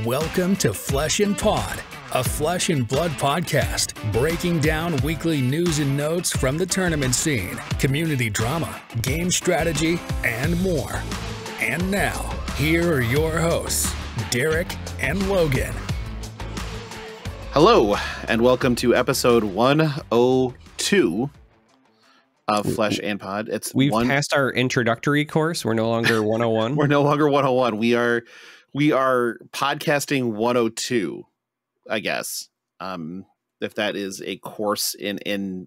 Welcome to Flesh and Pod, a flesh and blood podcast, breaking down weekly news and notes from the tournament scene, community drama, game strategy, and more. And now, here are your hosts, Derek and Logan. Hello, and welcome to episode 102 of Flesh and Pod. We've passed our introductory course. We're no longer 101. We're no longer 101. We are podcasting 102, I guess. If that is a course in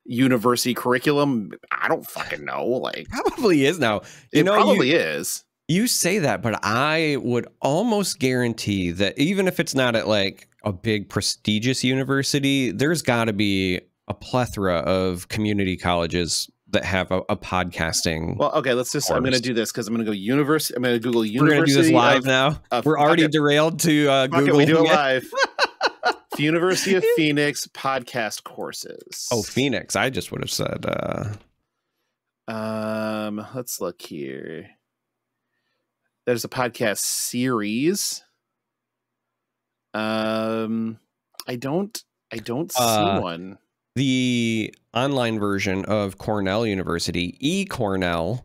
university curriculum, I don't fucking know. Like, probably is now. It probably is. You say that, but I would almost guarantee that even if it's not at like a big prestigious university, there's got to be a plethora of community colleges that have a podcasting. Well, okay, let's just. course. I'm going to do this because I'm going to go university. I'm going to Google We're university. going to do this live now. We're already derailed to Google. We do it live. University of Phoenix podcast courses. Oh, Phoenix! I just would have said. Let's look here. There's a podcast series. I don't see one. The online version of Cornell University, eCornell,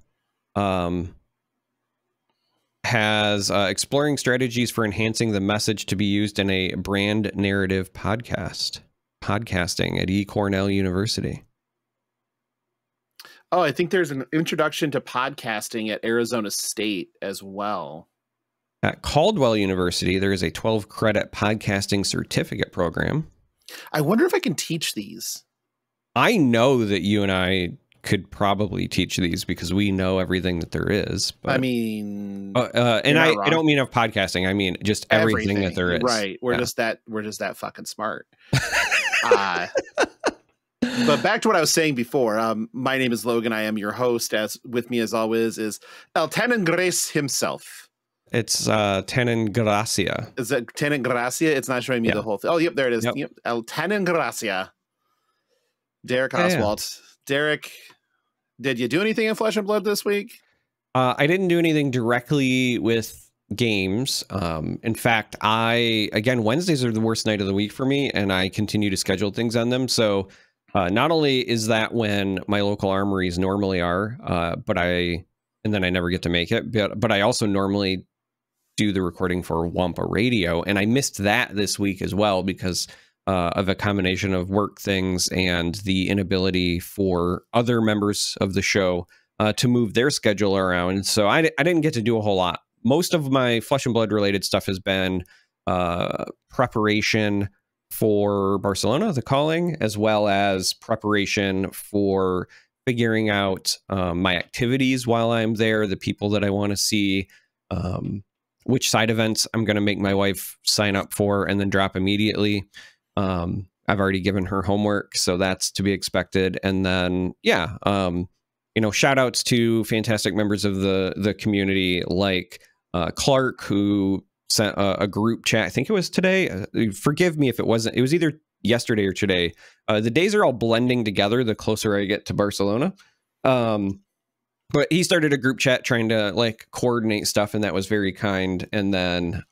has exploring strategies for enhancing the message to be used in a brand narrative podcasting at eCornell University. Oh, I think there's an introduction to podcasting at Arizona State as well. At Caldwell University, there is a 12-credit podcasting certificate program. I wonder if I can teach these. I know that you and I could probably teach these because we know everything that there is. But, I mean, and I don't mean of podcasting. I mean just everything that there is. Right. We're just that fucking smart. But back to what I was saying before. My name is Logan. I am your host. As with me, as always, is El Tenant Grace himself. It's Tenant Gracia. Is it Tenant Gracia? It's not showing me the whole thing. Oh, yep, there it is. Yep. El Tenant Gracia. Derek Oswald. Yeah. Derek, did you do anything in Flesh and Blood this week? I didn't do anything directly with games. In fact, Wednesdays are the worst night of the week for me, and I continue to schedule things on them. So not only is that when my local armories normally are, and then I never get to make it, but I also normally do the recording for Wampa Radio, and I missed that this week as well because of a combination of work things and the inability for other members of the show to move their schedule around. So I didn't get to do a whole lot. Most of my Flesh and Blood related stuff has been preparation for Barcelona, the calling, as well as preparation for figuring out my activities while I'm there, the people that I want to see, which side events I'm going to make my wife sign up for and then drop immediately. I've already given her homework, so that's to be expected. And then, shout outs to fantastic members of the community like Clark, who sent a group chat. I think it was today. Forgive me if it wasn't. It was either yesterday or today. The days are all blending together the closer I get to Barcelona. But he started a group chat trying to like coordinate stuff, and that was very kind. And then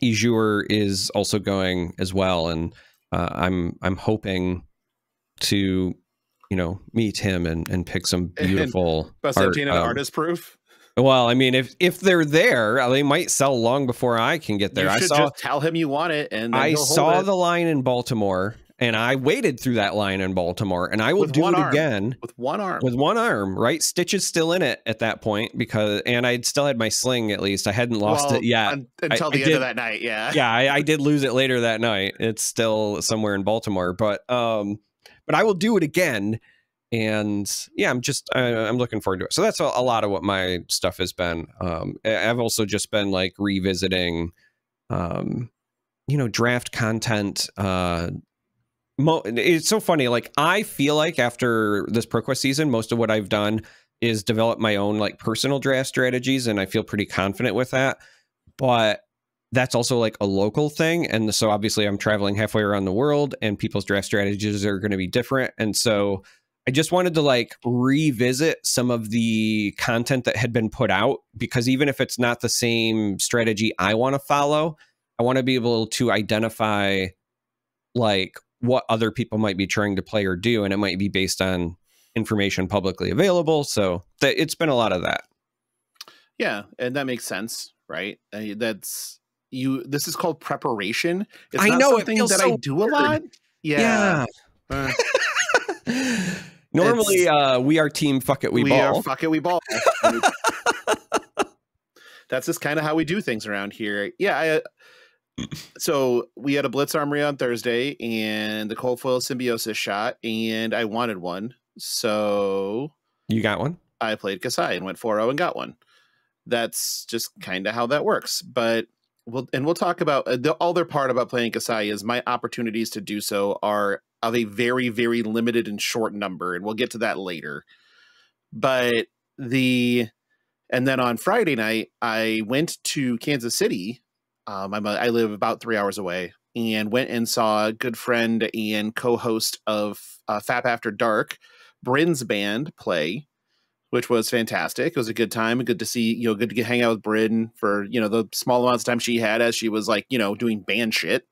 Ijur is also going as well, and I'm hoping to meet him and pick some beautiful artist proof. Well, I mean, if they're there, they might sell long before I can get there. You should just tell him you want it, and then I saw the line in Baltimore, and I waited through that line in Baltimore, and I will do it again with one arm. With one arm, right? Stitch is still in it at that point and I still had my sling. At least I hadn't lost it yet until the end of that night. Yeah, yeah, I did lose it later that night. It's still somewhere in Baltimore, but I will do it again. And yeah, I'm looking forward to it. So that's a lot of what my stuff has been. I've also just been like revisiting, draft content. It's so funny. Like, I feel like after this ProQuest season, most of what I've done is develop my own like personal draft strategies, and I feel pretty confident with that. But that's also like a local thing, and so obviously I'm traveling halfway around the world, and people's draft strategies are going to be different, and so I just wanted to like revisit some of the content that had been put out, because even if it's not the same strategy I want to follow, I want to be able to identify like what other people might be trying to play or do, and it might be based on information publicly available. So it's been a lot of that. Yeah, and that makes sense, right? This is called preparation. It's I not know, something that so I do a lot. Yeah. Normally, we are team fuck it, we ball. Fuck it, we ball. That's just kind of how we do things around here. Yeah. So we had a Blitz Armory on Thursday and the Cold Foil Symbiosis shot, and I wanted one. So you got one? I played Kasai and went 4-0 and got one. That's just kind of how that works. But we'll talk about the other part about playing Kasai is my opportunities to do so are of a very, very limited and short number, and we'll get to that later. But and then on Friday night, I went to Kansas City. I live about 3 hours away, and went and saw a good friend and co-host of FAP After Dark, Bryn's band, play, which was fantastic. It was a good time. Good to see, good to hang out with Bryn for, the small amounts of time she had as she was like, doing band shit,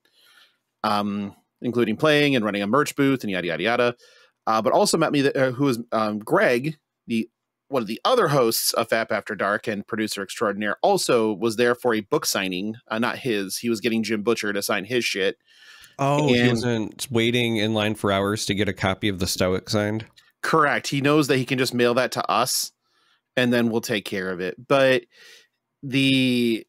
including playing and running a merch booth and yada, yada, yada. But also met me, who was Greg, one of the other hosts of FAP After Dark and producer extraordinaire, also was there for a book signing. Not his. He was getting Jim Butcher to sign his shit. Oh, he wasn't waiting in line for hours to get a copy of the Stoic signed? Correct. He knows that he can just mail that to us and then we'll take care of it. But in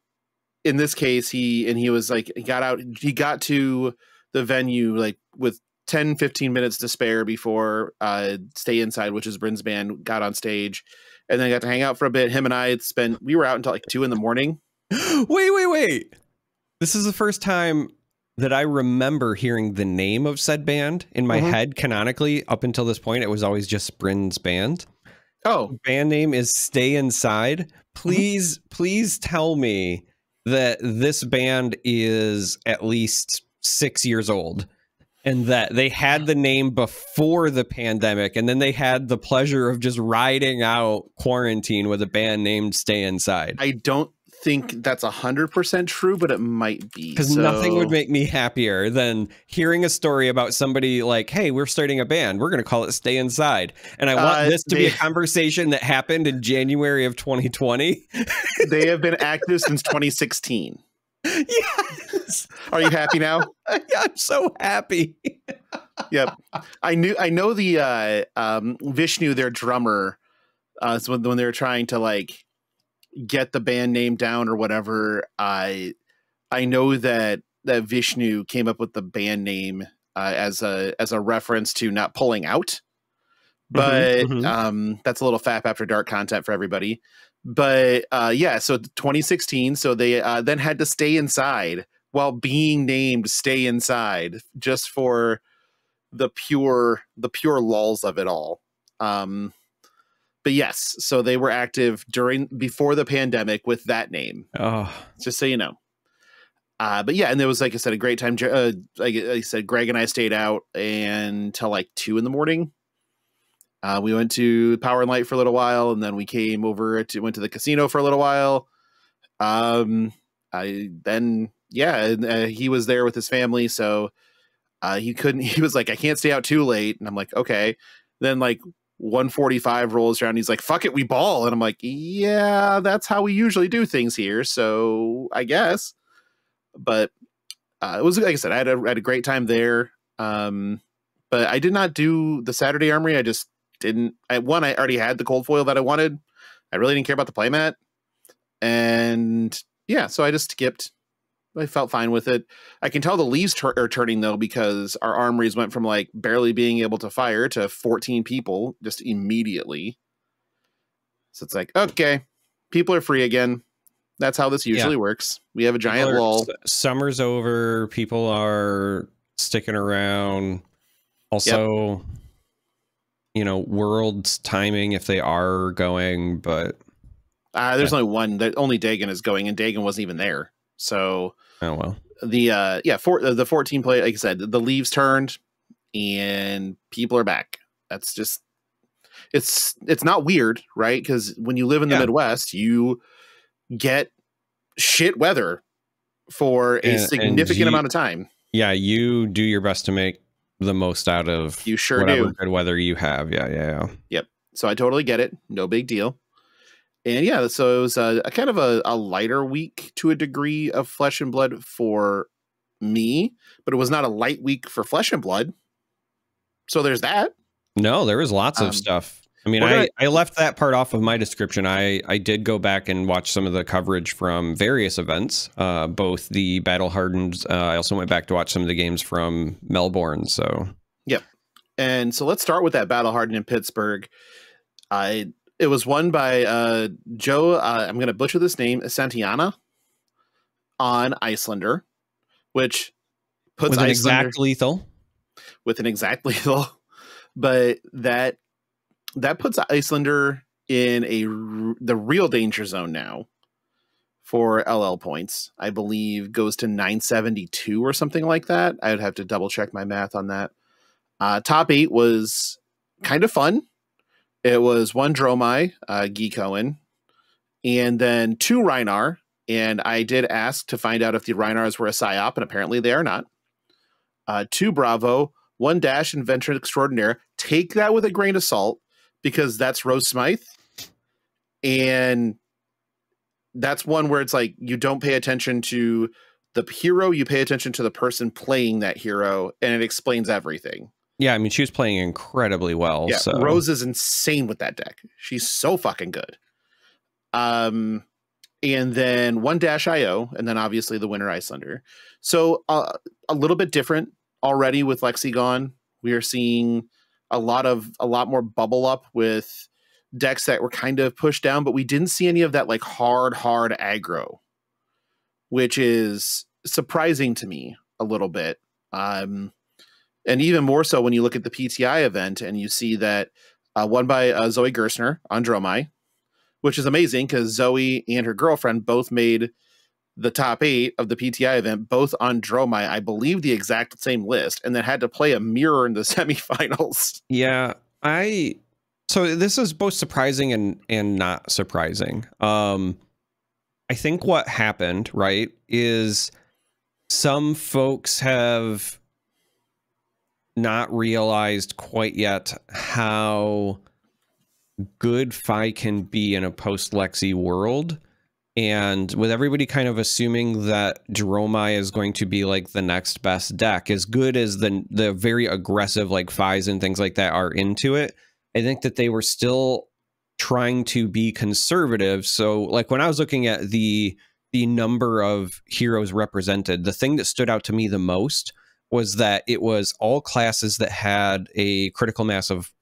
this case, he was like, he got to the venue like with 10-15 minutes to spare before Stay Inside, which is Bryn's band, got on stage, and then got to hang out for a bit. Him and I we were out until like 2 a.m. Wait. This is the first time that I remember hearing the name of said band in my head canonically. Up until this point, it was always just Bryn's band. Oh, the band name is Stay Inside. Please tell me that this band is at least 6 years old, and that they had the name before the pandemic, and then they had the pleasure of just riding out quarantine with a band named Stay Inside. I don't think that's 100% true, but it might be, because nothing would make me happier than hearing a story about somebody like, hey, we're starting a band, we're going to call it Stay Inside, and I want this to be a conversation that happened in January of 2020. They have been active since 2016. Yes. Are you happy now? Yeah, I'm so happy. Yep. I know the Vishnu, their drummer, so when they were trying to like get the band name down or whatever, I know that Vishnu came up with the band name as a reference to not pulling out. But that's a little FAP After Dark content for everybody. But yeah, so 2016, so they then had to stay inside while being named Stay Inside, just for the pure lulz of it all. But yes, so they were active before the pandemic with that name. Oh, just so you know. But yeah, and there was, like I said, a great time. Like I said, Greg and I stayed out until like 2 a.m. We went to Power and Light for a little while, and then we came over went to the casino for a little while. He was there with his family, so he was like, I can't stay out too late. And I'm like, okay. Then like 1:45 rolls around. He's like, fuck it, we ball. And I'm like, yeah, that's how we usually do things here. So I guess, but it was, like I said, I had a great time there. But I did not do the Saturday Armory. I just didn't. I already had the cold foil that I wanted. I really didn't care about the playmat. And yeah, so I just skipped. I felt fine with it. I can tell the leaves are turning though, because our armories went from like barely being able to fire to 14 people just immediately. So it's like, okay, people are free again. That's how this usually works. We have a giant lull. Summer's over. People are sticking around. Also, World's timing if they are going, but there's only one. Only Dagon is going, and Dagon wasn't even there. So oh well. The 14 play, like I said, the leaves turned and people are back. That's just it's not weird, right? Because when you live in the Midwest, you get shit weather for a significant amount of time. Yeah, you do your best to make the most out of whatever good weather you have. Yep. So I totally get it. No big deal. And yeah, so it was a kind of a lighter week to a degree of Flesh and Blood for me, but it was not a light week for Flesh and Blood. So there's that. No, there was lots of stuff. I mean, I left that part off of my description. I did go back and watch some of the coverage from various events, both the Battle Hardened. I also went back to watch some of the games from Melbourne. So, yep. And so let's start with that Battle Hardened in Pittsburgh. It was won by Joe. I'm going to butcher this name, Santillana, on Icelander, which puts with an exact lethal. With an exact lethal, but that puts Icelander in the real danger zone now for LL points. I believe goes to 972 or something like that. I would have to double check my math on that. Top 8 was kind of fun. It was 1 Dromai, Geekoen, and then 2 Rhinar. And I did ask to find out if the Rhinars were a PSYOP, and apparently they are not. 2 Bravo, 1 Dash, and Venture Extraordinaire. Take that with a grain of salt, because that's Rose Smythe. And that's one where it's like, you don't pay attention to the hero, you pay attention to the person playing that hero, and it explains everything. Yeah, I mean, she was playing incredibly well. Yeah, so. Rose is insane with that deck. She's so fucking good. And then 1 Dash IO, and then obviously the winner Icelander. So a little bit different already with Lexi gone. We are seeing a lot more bubble up with decks that were kind of pushed down, but we didn't see any of that like hard aggro, which is surprising to me a little bit. And even more so when you look at the PTI event and you see that won by Zoe Gerstner on Dromai, which is amazing because Zoe and her girlfriend both made the top 8 of the PTI event, both on Dromai, I believe the exact same list, and then had to play a mirror in the semifinals. Yeah, so this is both surprising and not surprising. I think what happened, right, is some folks have not realized quite yet how good Fi can be in a post-Lexi world. And with everybody kind of assuming that Dromai is going to be like the next best deck, as good as the very aggressive like Fis and things like that are into it, I think that they were still trying to be conservative. So like when I was looking at the number of heroes represented, the thing that stood out to me the most was that it was all classes that had a critical mass of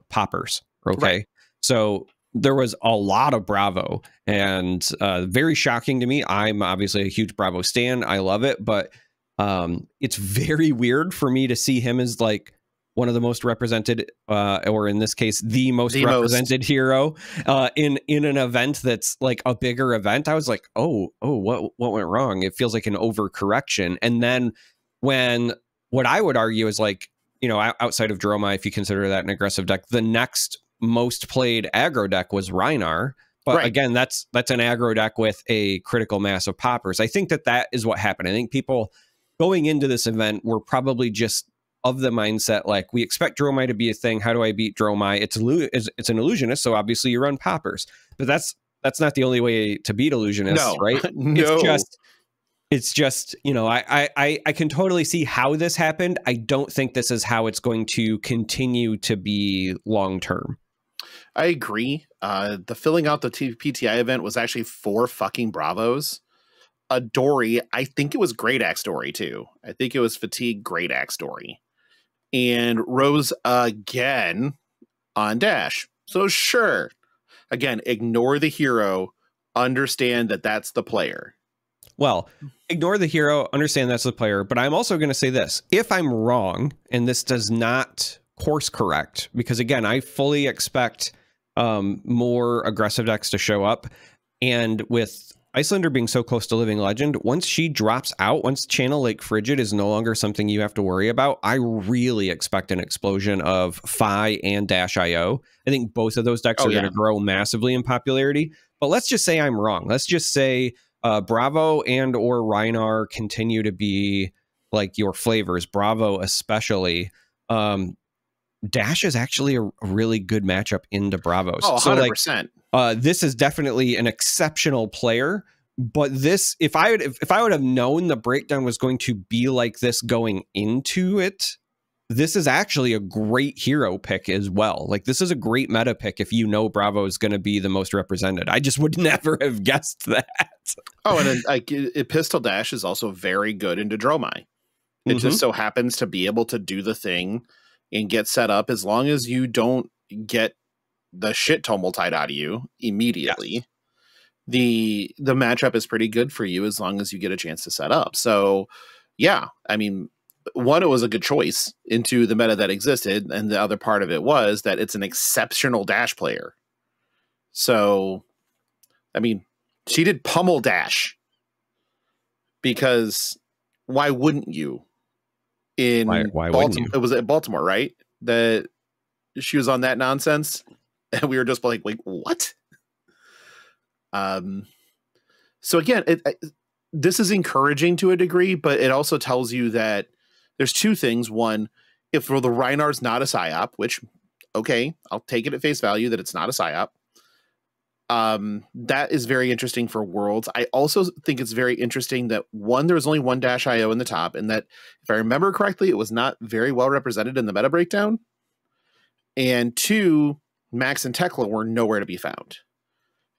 poppers. Okay. Right. So there was a lot of Bravo, and very shocking to me. I'm obviously a huge Bravo stan. I love it, but it's very weird for me to see him as like one of the most represented, or in this case, the most represented hero in an event that's like a bigger event. I was like, oh, what went wrong? It feels like an overcorrection. And then when what I would argue is like, you know, outside of Dromai, if you consider that an aggressive deck, the next most played aggro deck was Rhinar. But right. Again, that's an aggro deck with a critical mass of poppers. I think that is what happened. I think people going into this event were probably just of the mindset, like, we expect Dromai to be a thing. How do I beat Dromai? It's an illusionist, so obviously you run poppers. But that's not the only way to beat illusionists, right? No. It's just, you know, I can totally see how this happened. I don't think this is how it's going to continue to be long term. I agree. The filling out the PTI event was actually 4 fucking Bravos. A Dory, I think it was Great Axe Dory too. I think it was Fatigue Great Axe Dory. And Rose again on Dash. So sure. Again, ignore the hero. Understand that that's the player. Well, ignore the hero, understand that's the player, but I'm also going to say this. If I'm wrong, and this does not course correct, because again, I fully expect more aggressive decks to show up, and with Icelander being so close to Living Legend, once she drops out, once Channel Lake Frigid is no longer something you have to worry about, I really expect an explosion of Phi and Dash IO. I think both of those decks are going to grow massively in popularity. But let's just say I'm wrong. Let's just say Bravo and or Rhinar continue to be like your flavors, Bravo especially. Dash is actually a really good matchup into Bravos. Oh, 100%. So this is definitely an exceptional player, but this, if I would have known the breakdown was going to be like this going into it, this is actually a great hero pick as well. Like, this is a great meta pick if you know Bravo is going to be the most represented. I just would never have guessed that. Oh, and then like Pistol Dash is also very good into Dromai. It just so happens to be able to do the thing and get set up as long as you don't get the shit tumultide out of you immediately. Yes. The matchup is pretty good for you as long as you get a chance to set up. So yeah, I mean, one, it was a good choice into the meta that existed, and the other part of it was that it's an exceptional Dash player. So, I mean, she did pummel Dash because why wouldn't you? Why wouldn't you? It was at Baltimore, right? That she was on that nonsense, and we were just like, wait, what? So again, this is encouraging to a degree, but it also tells you that there's two things. One, if the Rhinar's not a psyop, which, okay, I'll take it at face value that it's not a psyop. That is very interesting for Worlds. I also think it's very interesting that, one, there was only one Dash IO in the top, and that, if I remember correctly, it was not very well represented in the meta breakdown. And two, Max and Tekla were nowhere to be found.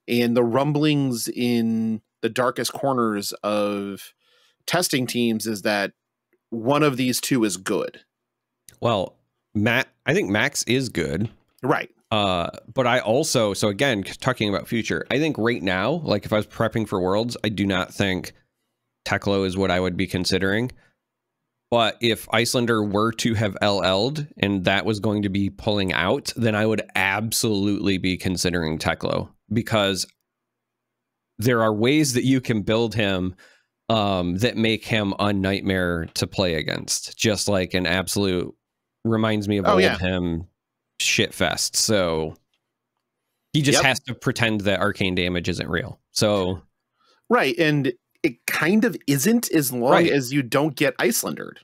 And the rumblings in the darkest corners of testing teams is that one of these two is good. Well, I think Max is good. Right. But I also, so again, talking about future, I think right now, like if I was prepping for Worlds, I do not think Tekla is what I would be considering. But if Icelander were to have LL'd and that was going to be pulling out, then I would absolutely be considering Tekla, because there are ways that you can build him that make him a nightmare to play against. Just like an absolute, reminds me of old him shit fest. So he just has to pretend that arcane damage isn't real. So right, and it kind of isn't as long as you don't get Icelandered.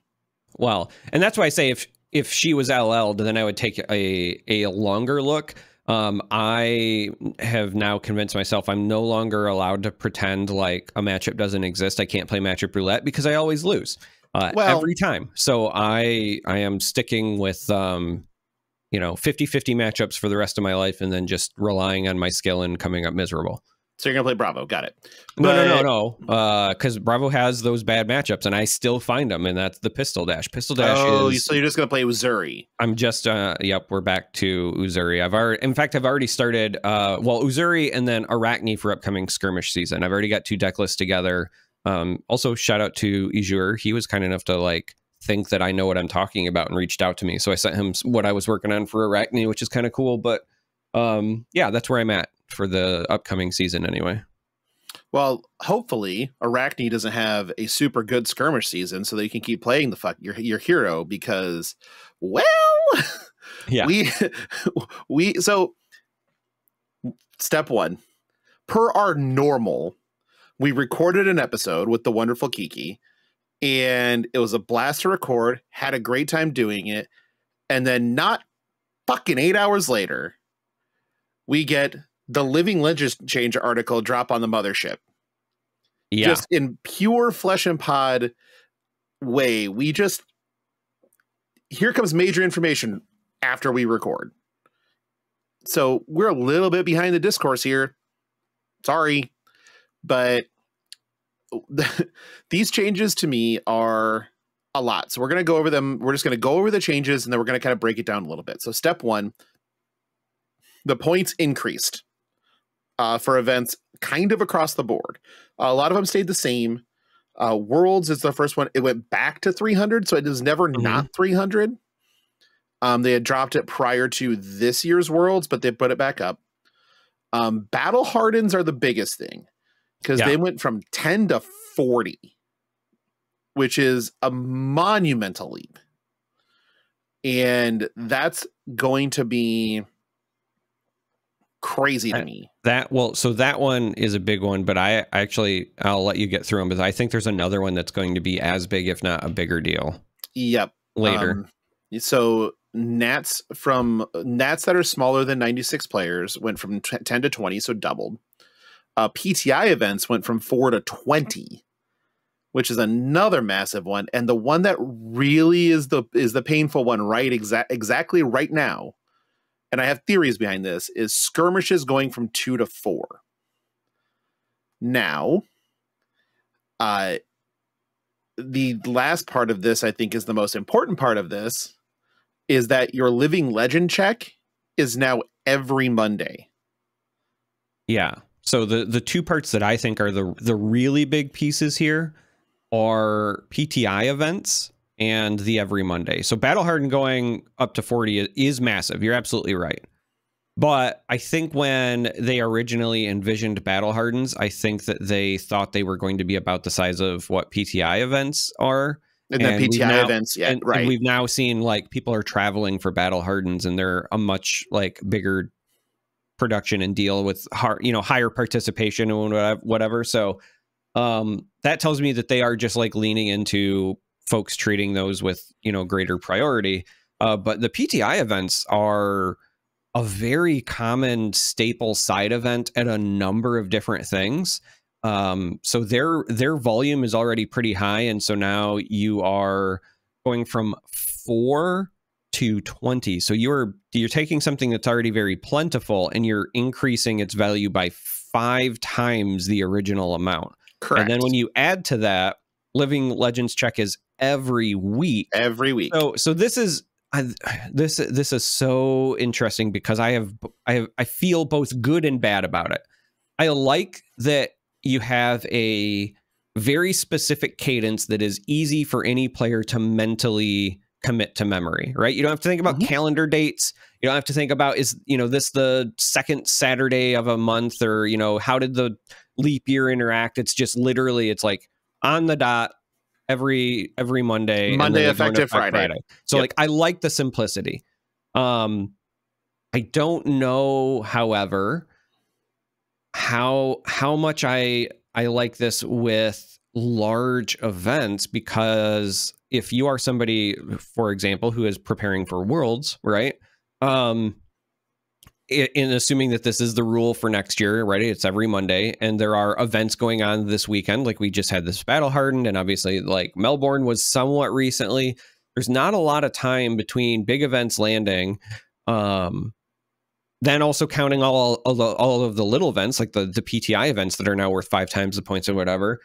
Well, and that's why I say if she was LL'd, then I would take a longer look. I have now convinced myself I'm no longer allowed to pretend like a matchup doesn't exist. I can't play matchup roulette because I always lose every time. So I am sticking with 50-50 matchups for the rest of my life, and then just relying on my skill and coming up miserable. So you're gonna play Bravo, got it? No. Because Bravo has those bad matchups, and I still find them, and that's the Pistol Dash. Pistol Dash is. So you're just gonna play Uzuri? I'm just. We're back to Uzuri. I've already started. Uzuri and then Arachne for upcoming skirmish season. I've already got 2 deck lists together. Also, shout out to Ijur. He was kind enough to think that I know what I'm talking about and reached out to me. So I sent him what I was working on for Arachne, which is kind of cool. But that's where I'm at for the upcoming season anyway. Well, hopefully Arachne doesn't have a super good skirmish season so that you can keep playing your hero, because, well, yeah, so step 1, per our normal, we recorded an episode with the wonderful Kiki, and it was a blast to record, had a great time doing it. And then not fucking 8 hours later, we get the Living Legend change article drop on the mothership. Yeah. Just in pure flesh and pod way. Here comes major information after we record. So we're a little bit behind the discourse here. Sorry. But these changes to me are a lot. So we're going to go over them. We're just going to go over the changes, and then we're going to kind of break it down a little bit. So step 1, the points increased for events kind of across the board. A lot of them stayed the same. Worlds is the first one. It went back to 300, so it was never not 300. They had dropped it prior to this year's Worlds, but they put it back up. Battle Hardens are the biggest thing. because they went from 10 to 40, which is a monumental leap. And that's going to be crazy to me. So that one is a big one, but I'll let you get through them, but I think there's another one that's going to be as big, if not a bigger deal. Yep. Later. So Nats that are smaller than 96 players went from 10 to 20, so doubled. PTI events went from 4 to 20, which is another massive one. And the one that really is the painful one, right? Exactly right now. And I have theories behind this, is skirmishes going from 2 to 4. Now, the last part of this, I think, is the most important part of this, is that your living legend check is now every Monday. Yeah. So the two parts that I think are the really big pieces here are PTI events and the every Monday. So Battle Hardened going up to 40 is massive. You're absolutely right. But I think when they originally envisioned Battle Hardens, I think that they thought they were going to be about the size of what PTI events are. And then PTI events, yeah, right. And we've now seen like people are traveling for Battle Hardens, and they're a much like bigger production and deal with higher participation and whatever. So that tells me that they are just like leaning into folks treating those with greater priority. But the PTI events are a very common staple side event at a number of different things. So their volume is already pretty high, and so now you are going from 4 to 20. So you're taking something that's already very plentiful and you're increasing its value by 5 times the original amount. Correct. And then when you add to that, Living Legends check is every week. Every week. So this is so interesting because I feel both good and bad about it. I like that you have a very specific cadence that is easy for any player to mentally commit to memory, right? You don't have to think about calendar dates. You don't have to think about, is this the second Saturday of a month, or how did the leap year interact? It's just literally, it's like on the dot every Monday effective Friday. So like I like the simplicity. I don't know, however, how much I like this with large events, because if you are somebody, for example, who is preparing for Worlds, right? In assuming that this is the rule for next year, right? It's every Monday, and there are events going on this weekend. Like we just had this Battle Hardened, and obviously like Melbourne was somewhat recently. There's not a lot of time between big events landing. Then also counting all of the little events, like the PTI events that are now worth 5 times the points or whatever.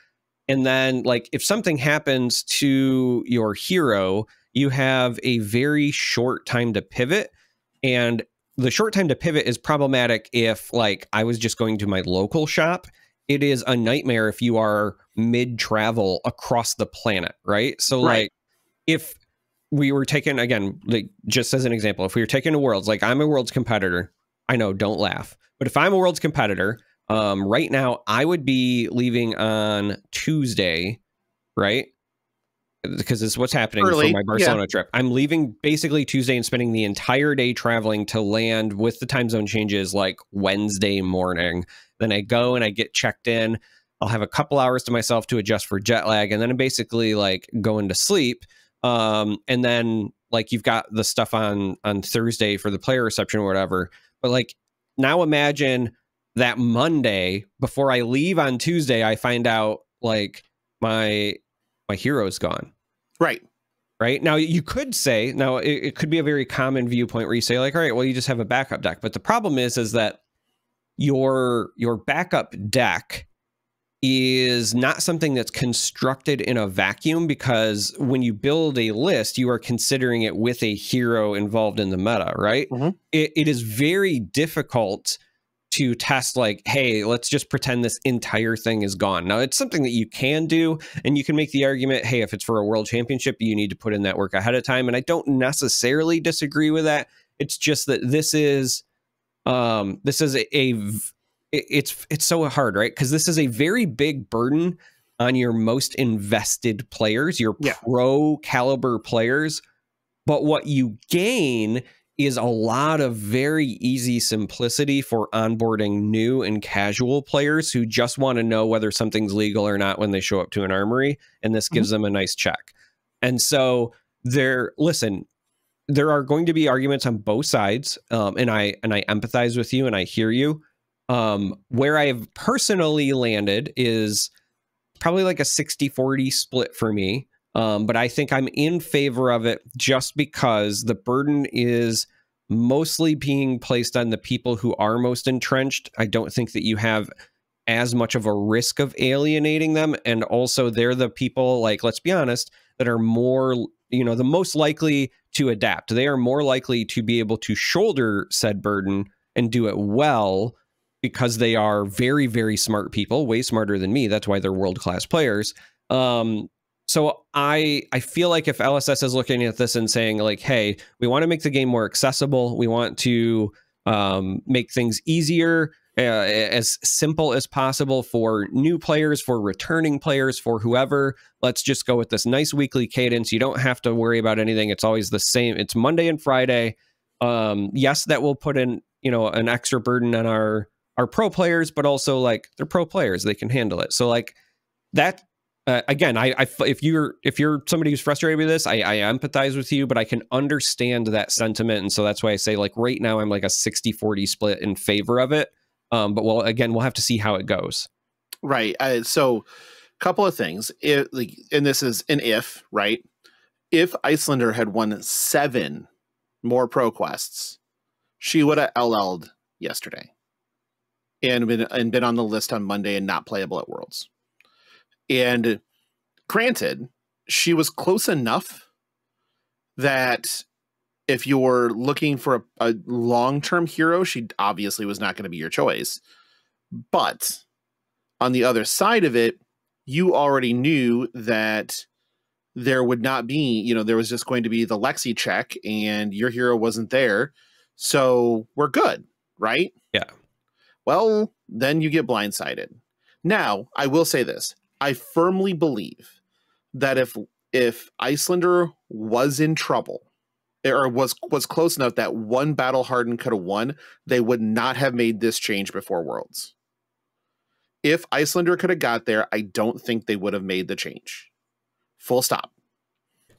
And then like if something happens to your hero, you have a very short time to pivot. And the short time to pivot is problematic if like I was just going to my local shop. It is a nightmare if you are mid-travel across the planet, right? So like if we were taking, again, like just as an example, if we were taking a Worlds, like I'm a Worlds competitor, I know, don't laugh. But if I'm a Worlds competitor, right now I would be leaving on Tuesday, right? Because this is what's happening for my Barcelona trip. I'm leaving basically Tuesday and spending the entire day traveling to land with the time zone changes like Wednesday morning. Then I go and I get checked in. I'll have a couple hours to myself to adjust for jet lag, and then I'm basically like going to sleep. And then like you've got the stuff on Thursday for the player reception or whatever. But like now imagine that Monday before I leave on Tuesday, I find out like my hero's gone. Right. Now you could say, it could be a very common viewpoint where you say like, all right, well, you just have a backup deck. But the problem is that your backup deck is not something that's constructed in a vacuum, because when you build a list, you are considering it with a hero involved in the meta, right? It is very difficult to test like, hey, let's just pretend this entire thing is gone. Now, it's something that you can do, and you can make the argument, hey, if it's for a world championship, you need to put in that work ahead of time. And I don't necessarily disagree with that. It's just that this is it's so hard, right? Because this is a very big burden on your most invested players, your pro caliber players. But what you gain is a lot of very easy simplicity for onboarding new and casual players who just want to know whether something's legal or not when they show up to an armory. And this gives them a nice check. And so there are going to be arguments on both sides. And I empathize with you and I hear you. Where I have personally landed is probably like a 60-40 split for me. But I think I'm in favor of it just because the burden is mostly being placed on the people who are most entrenched. I don't think that you have as much of a risk of alienating them. And also they're the people, like, let's be honest, that are more, the most likely to adapt. They are more likely to be able to shoulder said burden and do it well because they are very, very smart people, way smarter than me. That's why they're world-class players. So I feel like if LSS is looking at this and saying like, hey, we want to make the game more accessible. We want to make things easier, as simple as possible for new players, for returning players, for whoever. Let's just go with this nice weekly cadence. You don't have to worry about anything. It's always the same. It's Monday and Friday. Yes, that will put in, an extra burden on our pro players, but also like they're pro players. They can handle it. So like that. Again, if you're somebody who's frustrated with this, I empathize with you, but I can understand that sentiment. And so that's why I say like right now I'm like a 60-40 split in favor of it. But we'll have to see how it goes. Right. So a couple of things. And this is an if, right? If Icelander had won 7 more pro quests, she would have LL'd yesterday and been on the list on Monday and not playable at Worlds. And granted, she was close enough that if you're looking for a long-term hero, she obviously was not going to be your choice. But on the other side of it, you already knew that there would not be, there was just going to be the Lexi check and your hero wasn't there. So we're good, right? Yeah. Well, then you get blindsided. Now, I will say this. I firmly believe that if Icelander was in trouble or was close enough that one Battle Hardened could have won, they would not have made this change before Worlds. If Icelander could have got there, I don't think they would have made the change. Full stop.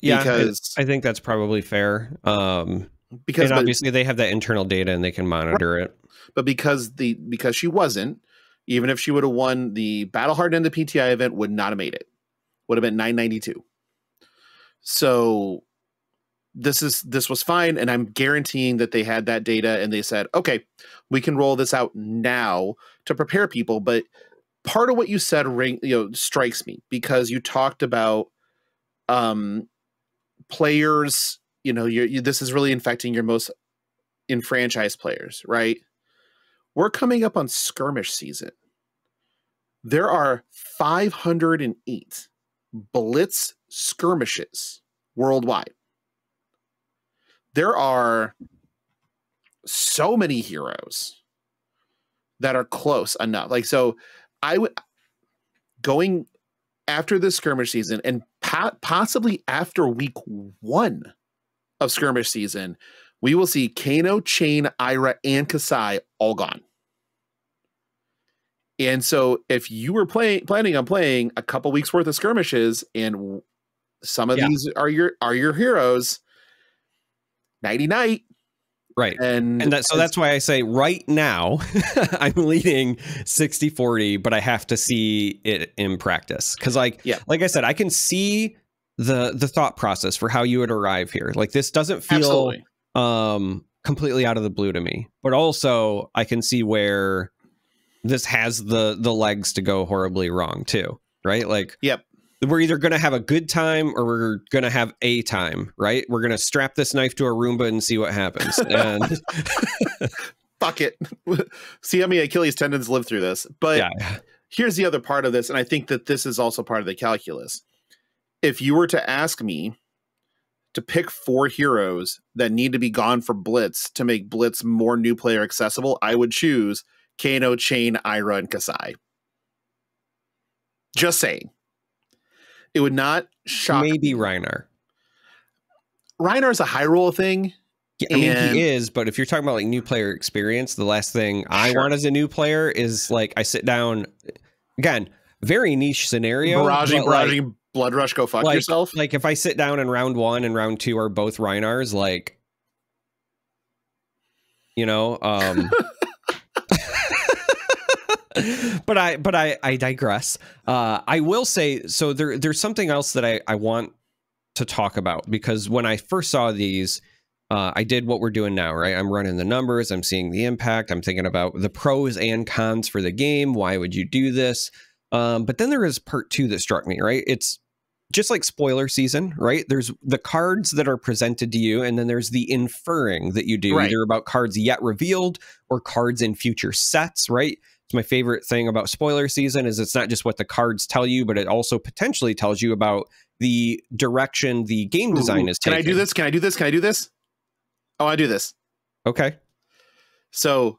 Yeah, because I think that's probably fair. Because obviously they have that internal data and they can monitor it. But because she wasn't, even if she would have won the Battle Hardened and the PTI event, would not have made it. Would have been 992. So this was fine, and I'm guaranteeing that they had that data and they said, okay, we can roll this out now to prepare people. But part of what you said strikes me because you talked about players. This is really infecting your most enfranchised players, right? We're coming up on skirmish season. There are 508 Blitz skirmishes worldwide. There are so many heroes that are close enough. Like, so I would going after the skirmish season and possibly after week 1 of skirmish season, we will see Kano, Chain, Ira, and Kasai all gone. And so if you were planning on playing a couple weeks worth of skirmishes and some of these are your heroes, nighty night. Right. And that's why I say right now I'm leading 60-40, but I have to see it in practice. Cause like I said, I can see the thought process for how you would arrive here. Like this doesn't feel completely out of the blue to me, but also I can see where this has the legs to go horribly wrong too, right? Like, yep, we're either going to have a good time or we're going to have a time, right? We're going to strap this knife to a Roomba and see what happens. And fuck it. See how many Achilles tendons live through this. But here's the other part of this. And I think that this is also part of the calculus. If you were to ask me to pick 4 heroes that need to be gone for Blitz to make Blitz more new player accessible, I would choose Kano, Chain, Ira, and Kasai. Just saying. It would not shock Maybe me. Reinar. Reinar's a Hyrule thing. Yeah, I mean, he is, but if you're talking about like new player experience, the last thing I want as a new player is like I sit down, again, very niche scenario. Barraging Blood Rush, go fuck yourself. Like if I sit down in round 1 and round 2 are both Reinars, like, you know, but I digress. I will say, so there's something else that I want to talk about, because when I first saw these, I did what we're doing now, right? I'm running the numbers. I'm seeing the impact. I'm thinking about the pros and cons for the game. Why would you do this? But then there is part 2 that struck me, right? It's just like spoiler season, right? There's the cards that are presented to you, and then there's the inferring that you do, either about cards yet revealed or cards in future sets, right? It's my favorite thing about spoiler season is it's not just what the cards tell you, but it also potentially tells you about the direction the game design is taking. Can I do this? Can I do this? Can I do this? Oh, I do this. Okay. So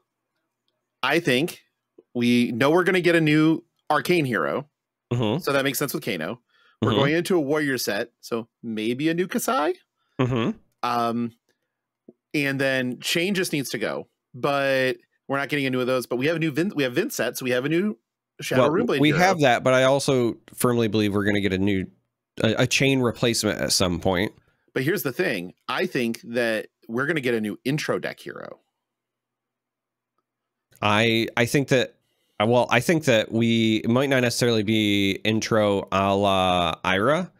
I think we know we're going to get a new arcane hero. Mm-hmm. So that makes sense with Kano. We're going into a warrior set. So maybe a new Kasai. Mm-hmm. And then Chain just needs to go. But we're not getting a new of those. But we have a new Vince set. So we have a new Shadow Runeblade we hero. have that, but I also firmly believe we're going to get a new Chain replacement at some point. But here's the thing. I think that we're going to get a new intro deck hero. I think that, well, I think that we might not necessarily be intro a la Ira,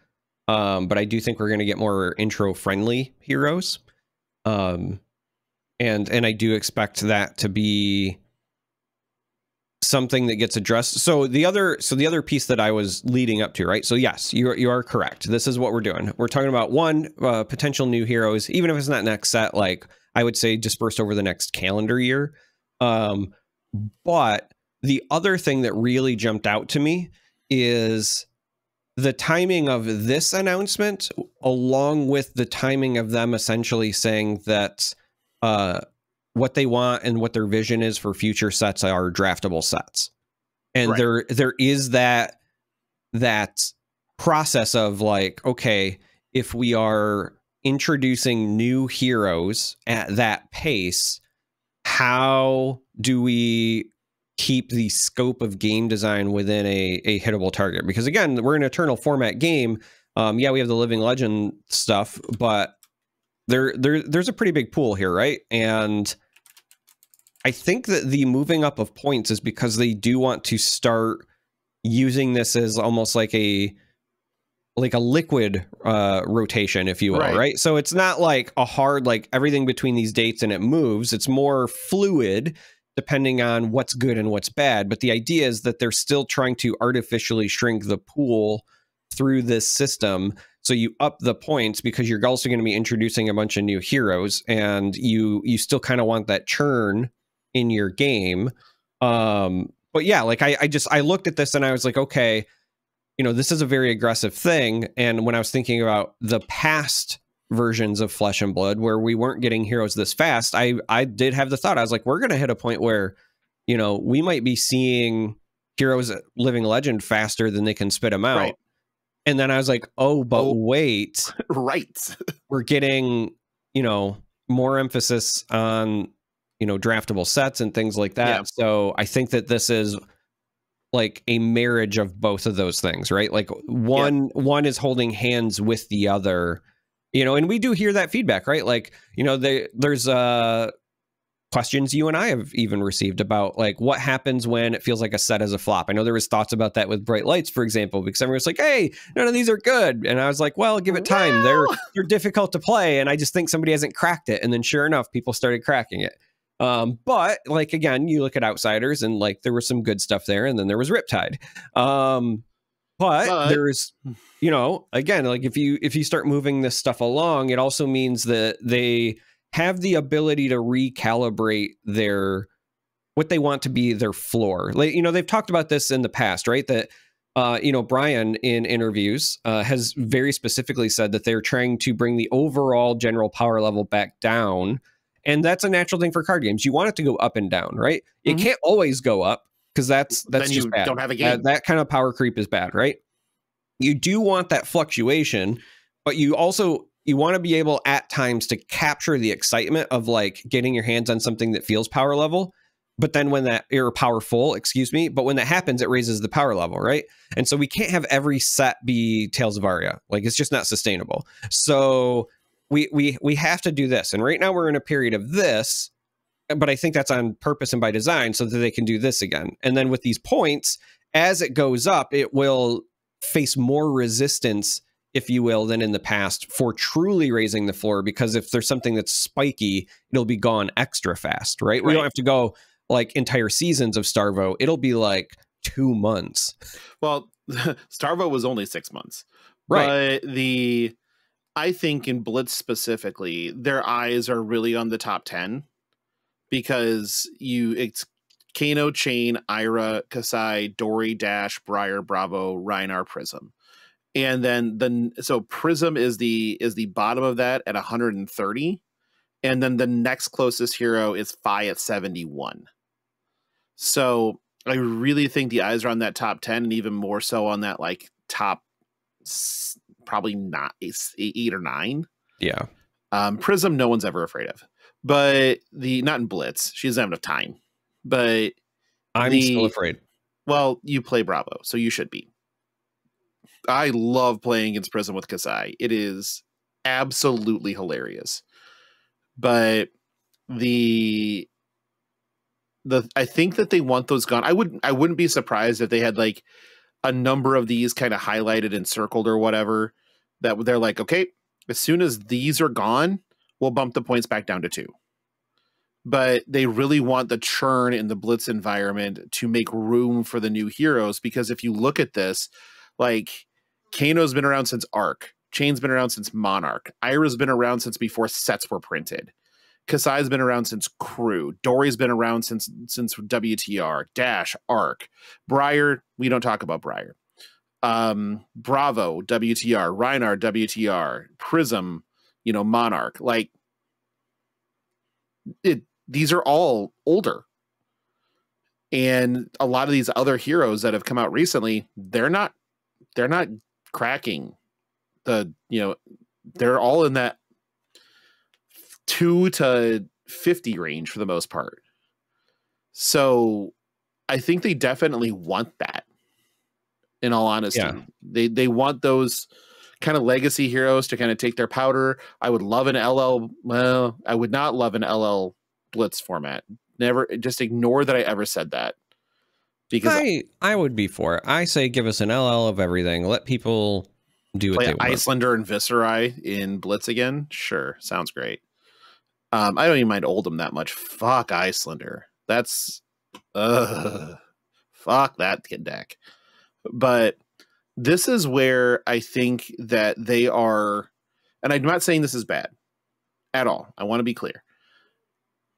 but I do think we're going to get more intro friendly heroes. And I do expect that to be something that gets addressed. So the other piece that I was leading up to, right? So yes, you are correct. This is what we're doing. We're talking about potential new heroes, even if it's not next set, like I would say dispersed over the next calendar year. But the other thing that really jumped out to me is the timing of this announcement, along with the timing of them essentially saying that what they want and what their vision is for future sets are draftable sets. And there is that process of like, okay, if we are introducing new heroes at that pace, how do we keep the scope of game design within a hittable target? Because again, we're an eternal format game. Yeah, we have the living legend stuff, but there's a pretty big pool here, right? And I think that the moving up of points is because they do want to start using this as almost like a liquid rotation, if you will, right? So it's not like a hard, like everything between these dates and it moves. It's more fluid depending on what's good and what's bad. But the idea is that they're still trying to artificially shrink the pool through this system. So you up the points because you're also going to be introducing a bunch of new heroes, and you still kind of want that churn in your game. But yeah, like I looked at this and I was like, okay, you know, this is a very aggressive thing. And when I was thinking about the past versions of Flesh and Blood where we weren't getting heroes this fast, I did have the thought, I was like, we're going to hit a point where, you know, we might be seeing heroes at Living Legend faster than they can spit them out. Right. And then I was like, oh, but wait, we're getting, you know, more emphasis on, you know, draftable sets and things like that. Yeah. So I think that this is like a marriage of both of those things, right? Like one is holding hands with the other, you know, and we do hear that feedback, right? Like, you know, there's questions you and I have even received about like what happens when it feels like a set is a flop. I know there was thoughts about that with Bright Lights, for example, because everyone was like, hey, none of these are good. And I was like, well, give it time. They're difficult to play. And I just think somebody hasn't cracked it. And then sure enough, people started cracking it. But like, again, you look at Outsiders and like there was some good stuff there. And then there was Riptide. But there's, you know, again, like if you start moving this stuff along, it also means that they have the ability to recalibrate what they want to be their floor. Like, you know, they've talked about this in the past, right? That, you know, Brian in interviews has very specifically said that they're trying to bring the overall general power level back down And that's a natural thing for card games. You want it to go up and down, right? It can't always go up, because that's then just you bad. don't have a game. That kind of power creep is bad, right? You do want that fluctuation, but you want to be able at times to capture the excitement of like getting your hands on something that feels power level. But then when that, or powerful, excuse me, but when that happens, it raises the power level, right? And so we can't have every set be Tales of Aria. Like, it's just not sustainable. So we have to do this. And right now we're in a period of this, but I think that's on purpose and by design so that they can do this again. And then with these points, as it goes up, it will face more resistance, if you will, than in the past for truly raising the floor, because if there's something that's spiky, it'll be gone extra fast, right? We don't have to go like entire seasons of Starvo. It'll be like 2 months. Well, Starvo was only 6 months. Right. But I think in Blitz specifically, their eyes are really on the top 10, because it's Kano, Chain, Ira, Kasai, Dory, Dash, Briar, Bravo, Rhinar, Prism. And then so Prism is the bottom of that at 130. And then the next closest hero is Fi at 71. So I really think the eyes are on that top 10, and even more so on that like top probably not 8 or 9. Yeah. Prism, no one's ever afraid of. But not in Blitz. She doesn't have enough time. But I'm still afraid. Well, you play Bravo, so you should be. I love playing against Prism with Kasai. It is absolutely hilarious. But I think that they want those gone. I wouldn't be surprised if they had like a number of these kind of highlighted and circled or whatever, that they're like, okay, as soon as these are gone, we'll bump the points back down to 2. But they really want the churn in the Blitz environment to make room for the new heroes, because if you look at this, like Kano's been around since Arc, Chain's been around since Monarch, Ira's been around since before sets were printed, Kasai's been around since Crew, Dory's been around since WTR, Dash, Arc, Briar, we don't talk about Briar, Bravo, WTR, Rhinar, WTR, Prism, Monarch. Like, these are all older. And a lot of these other heroes that have come out recently, they're not cracking they're all in that 2 to 50 range for the most part. So I think they definitely want that, in all honesty. Yeah. They want those kind of legacy heroes to kind of take their powder. I would love an LL. Well, I would not love an LL Blitz format. Never, just ignore that I ever said that. Because I would be for it. I say give us an LL of everything. Let people do what they want. Icelander and Viscerai in Blitz again. Sure, sounds great. I don't even mind Oldham that much. Fuck Icelander. That's fuck that deck. But this is where I think that they are, and I'm not saying this is bad at all. I want to be clear.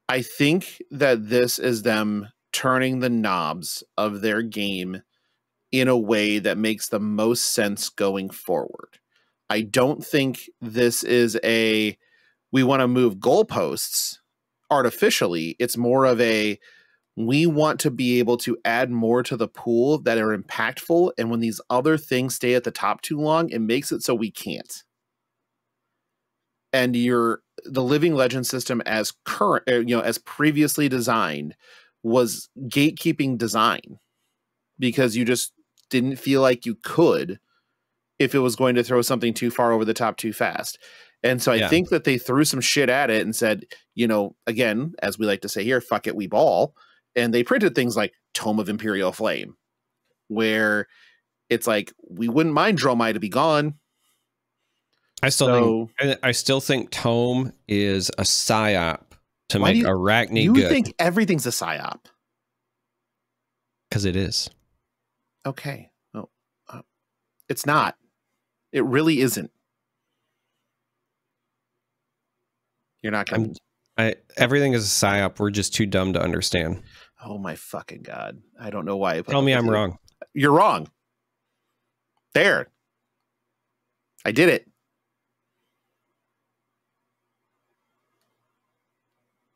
I think that this is them turning the knobs of their game in a way that makes the most sense going forward. I don't think this is we want to move goalposts artificially. It's more of we want to be able to add more to the pool that are impactful. And when these other things stay at the top too long, it makes it so we can't. And the Living Legend system as as previously designed was gatekeeping design, because you just didn't feel like you could if it was going to throw something too far over the top too fast. And so I think that they threw some shit at it and said, again, as we like to say here, fuck it, we ball. And they printed things like Tome of Imperial Flame, where it's like, we wouldn't mind Dromai to be gone. I still think Tome is a psyop to make Arachne good. You think everything's a psyop? Because it is. Okay. No, it's not. It really isn't. You're not going to... Everything is a psyop. We're just too dumb to understand. Oh my fucking God. I don't know why. Tell me I'm wrong. You're wrong. There. I did it.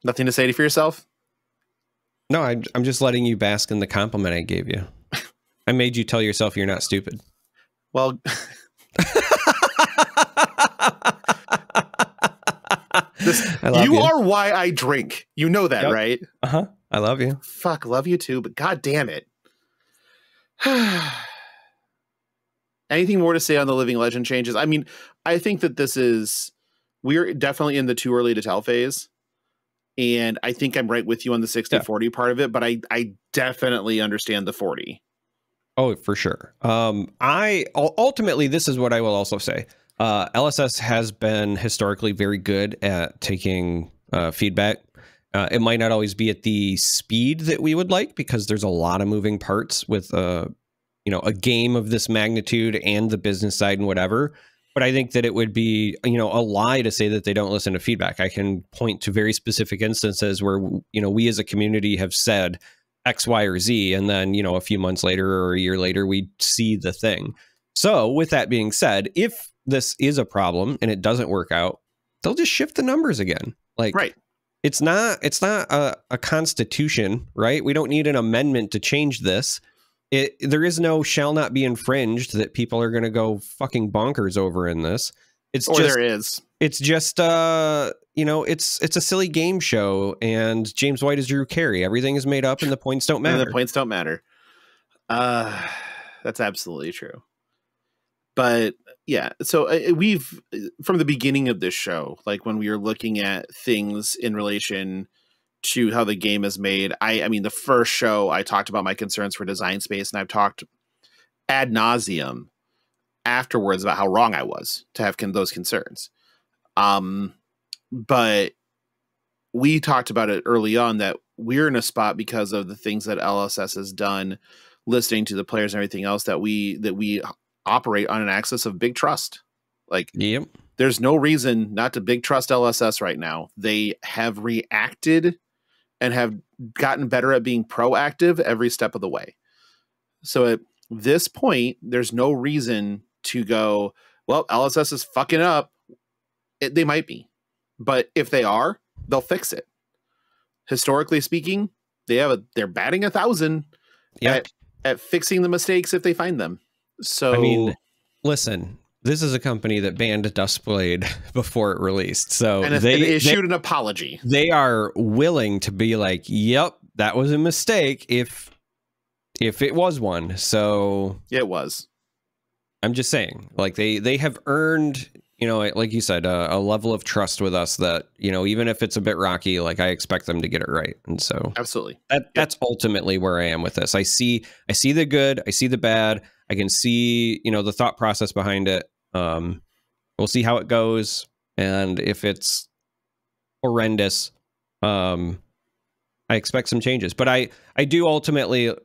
Nothing to say for yourself? No, I'm just letting you bask in the compliment I gave you. I made you tell yourself you're not stupid. Well, you are why I drink. You know that, right? Uh-huh. I love you. Fuck, love you too, but god damn it. Anything more to say on the Living Legend changes? I mean, I think that we're definitely in the too early to tell phase. And I think I'm right with you on the 60-40 part of it, but I definitely understand the 40. Oh, for sure. Ultimately, this is what I will also say. LSS has been historically very good at taking feedback. It might not always be at the speed that we would like, because there's a lot of moving parts with a game of this magnitude and the business side and whatever. But I think that it would be, a lie to say that they don't listen to feedback. I can point to very specific instances where, we as a community have said X, Y, or Z, and then, a few months later or a year later, we see the thing. So with that being said, if this is a problem and it doesn't work out, they'll just shift the numbers again. Like, right. It's not a constitution, right? We don't need an amendment to change this. There is no shall not be infringed that people are going to go fucking bonkers over in this. It's there is. It's just it's a silly game show, and James White is Drew Carey. Everything is made up, and the points don't matter. And the points don't matter. That's absolutely true. But yeah, so we've from the beginning of this show, like when we were looking at things in relation to how the game is made. I mean, the first show I talked about my concerns for design space, and I've talked ad nauseum afterwards about how wrong I was to have those concerns. But we talked about it early on that we're in a spot because of the things that LSS has done, listening to the players and everything else, that we operate on an axis of big trust. Like, yep. There's no reason not to big trust LSS right now. They have reacted and have gotten better at being proactive every step of the way. So at this point, there's no reason to go, well, LSS is fucking up. They might be, but if they are, they'll fix it. Historically speaking, they're batting 1,000 at fixing the mistakes if they find them. So, I mean, listen, this is a company that banned Dustblade before it released. So they issued an apology. They are willing to be like, yep, that was a mistake if it was one. So it was. I'm just saying, like, they have earned, like you said, a level of trust with us that, even if it's a bit rocky, like, I expect them to get it right. And so absolutely, that's ultimately where I am with this. I see the good, I see the bad. I can see, the thought process behind it. We'll see how it goes. And if it's horrendous, I expect some changes. But I do ultimately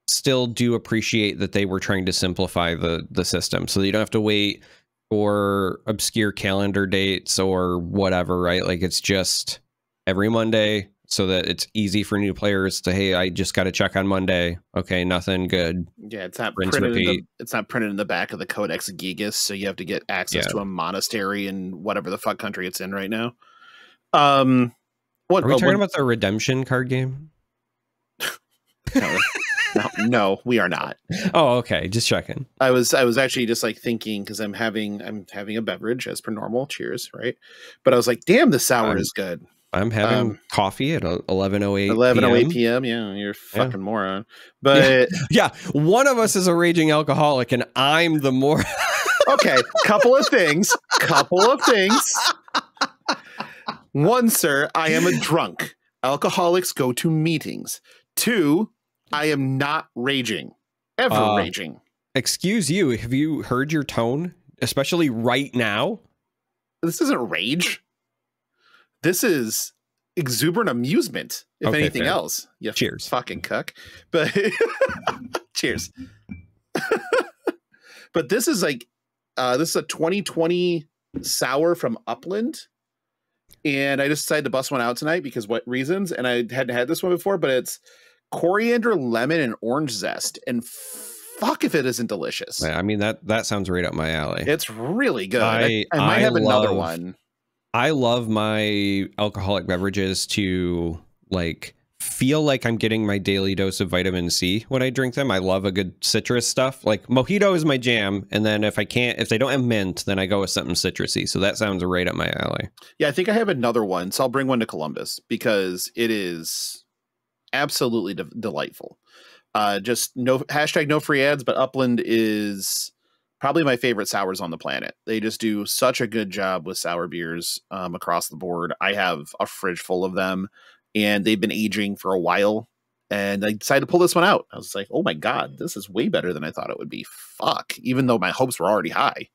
still do appreciate that they were trying to simplify the system so that you don't have to wait for obscure calendar dates or whatever, right? Like, it's just every Monday so that it's easy for new players to, hey, I just got to check on Monday. Okay, nothing, good. Yeah, it's not printed in the back of the Codex Gigas, so you have to get access to a monastery in whatever the fuck country it's in right now. Are we talking about the Redemption card game? No, we are not. Oh, okay. Just checking. I was actually just like thinking, because I'm having a beverage as per normal. Cheers, right? But I was like, damn, the sour is good. I'm having coffee at 11:08 11:08 p.m. Yeah, you're a fucking moron. But yeah, one of us is a raging alcoholic, and I'm the more. Okay, couple of things. One, sir, I am a drunk. Alcoholics go to meetings. 2, I am not raging. Ever raging. Excuse you. Have you heard your tone? Especially right now? This isn't rage. This is exuberant amusement, if anything else. You cheers. Fucking cuck. But cheers. But this is like this is a 2020 sour from Upland. And I just decided to bust one out tonight because what reasons? And I hadn't had this one before, but it's coriander, lemon, and orange zest. And fuck if it isn't delicious. I mean, that sounds right up my alley. It's really good. I might have another one. I love my alcoholic beverages to like feel like I'm getting my daily dose of vitamin C when I drink them. I love a good citrus stuff. Like mojito is my jam, and then if they don't have mint, then I go with something citrusy. So that sounds right up my alley. Yeah, I think I have another one, so I'll bring one to Columbus because it is absolutely delightful. Just no free ads, but Upland is probably my favorite sours on the planet. They just do such a good job with sour beers across the board. I have a fridge full of them, and they've been aging for a while. And I decided to pull this one out. I was like, oh my God, this is way better than I thought it would be. Fuck, even though my hopes were already high.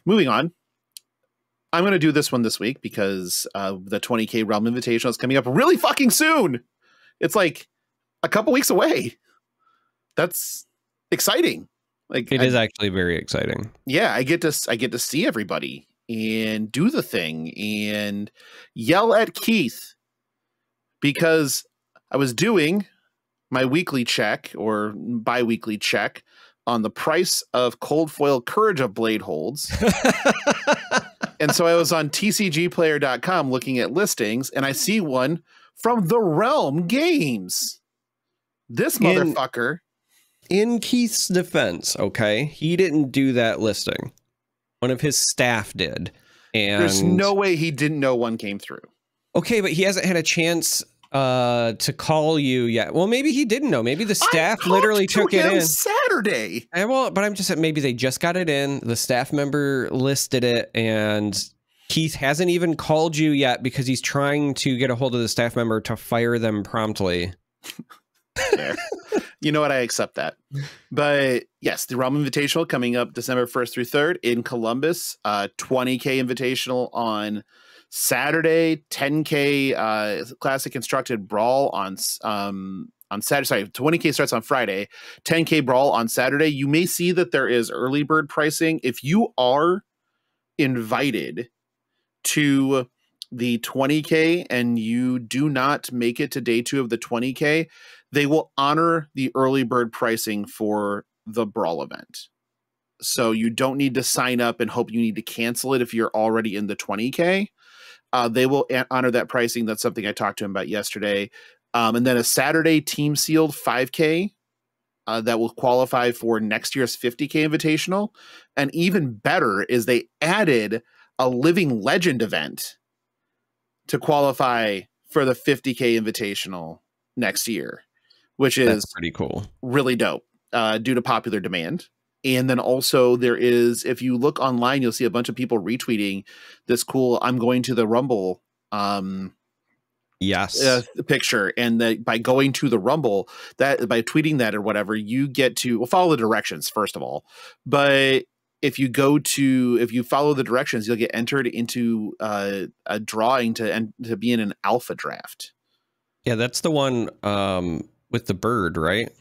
Moving on. I'm going to do this one this week because the 20K Realm Invitational is coming up really fucking soon. It's like a couple weeks away. That's exciting. Like it is actually very exciting. Yeah, I get to see everybody and do the thing and yell at Keith because I was doing my weekly check or bi-weekly check on the price of cold foil Courage of Blade holds. And so I was on tcgplayer.com looking at listings, and I see one from the Realm Games. This motherfucker. In Keith's defense, okay, he didn't do that listing. One of his staff did. And there's no way he didn't know one came through. Okay, but he hasn't had a chance to call you yet. Well, maybe he didn't know. Maybe the staff literally took it in Saturday. But I'm just saying maybe they just got it in. The staff member listed it, and Keith hasn't even called you yet because he's trying to get a hold of the staff member to fire them promptly. You know what? I accept that. But yes, the Realm Invitational coming up December 1st through 3rd in Columbus. 20K Invitational on Saturday. 10K Classic Constructed Brawl on Saturday. Sorry, 20K starts on Friday. 10K Brawl on Saturday. You may see that there is early bird pricing. If you are invited to the 20K and you do not make it to day 2 of the 20K, they will honor the early bird pricing for the Brawl event. So you don't need to sign up and hope you need to cancel it if you're already in the 20K. They will honor that pricing. That's something I talked to him about yesterday. And then a Saturday team sealed 5K that will qualify for next year's 50K Invitational. And even better is they added a Living Legend event to qualify for the 50K Invitational next year, which is pretty cool, really dope due to popular demand. And then also there is, if you look online, you'll see a bunch of people retweeting this cool I'm going to the Rumble picture. And by going to the Rumble, that by tweeting that or whatever, you get to follow the directions first of all. But if you follow the directions, you'll get entered into a drawing to be in an alpha draft. Yeah, that's the one with the bird, right?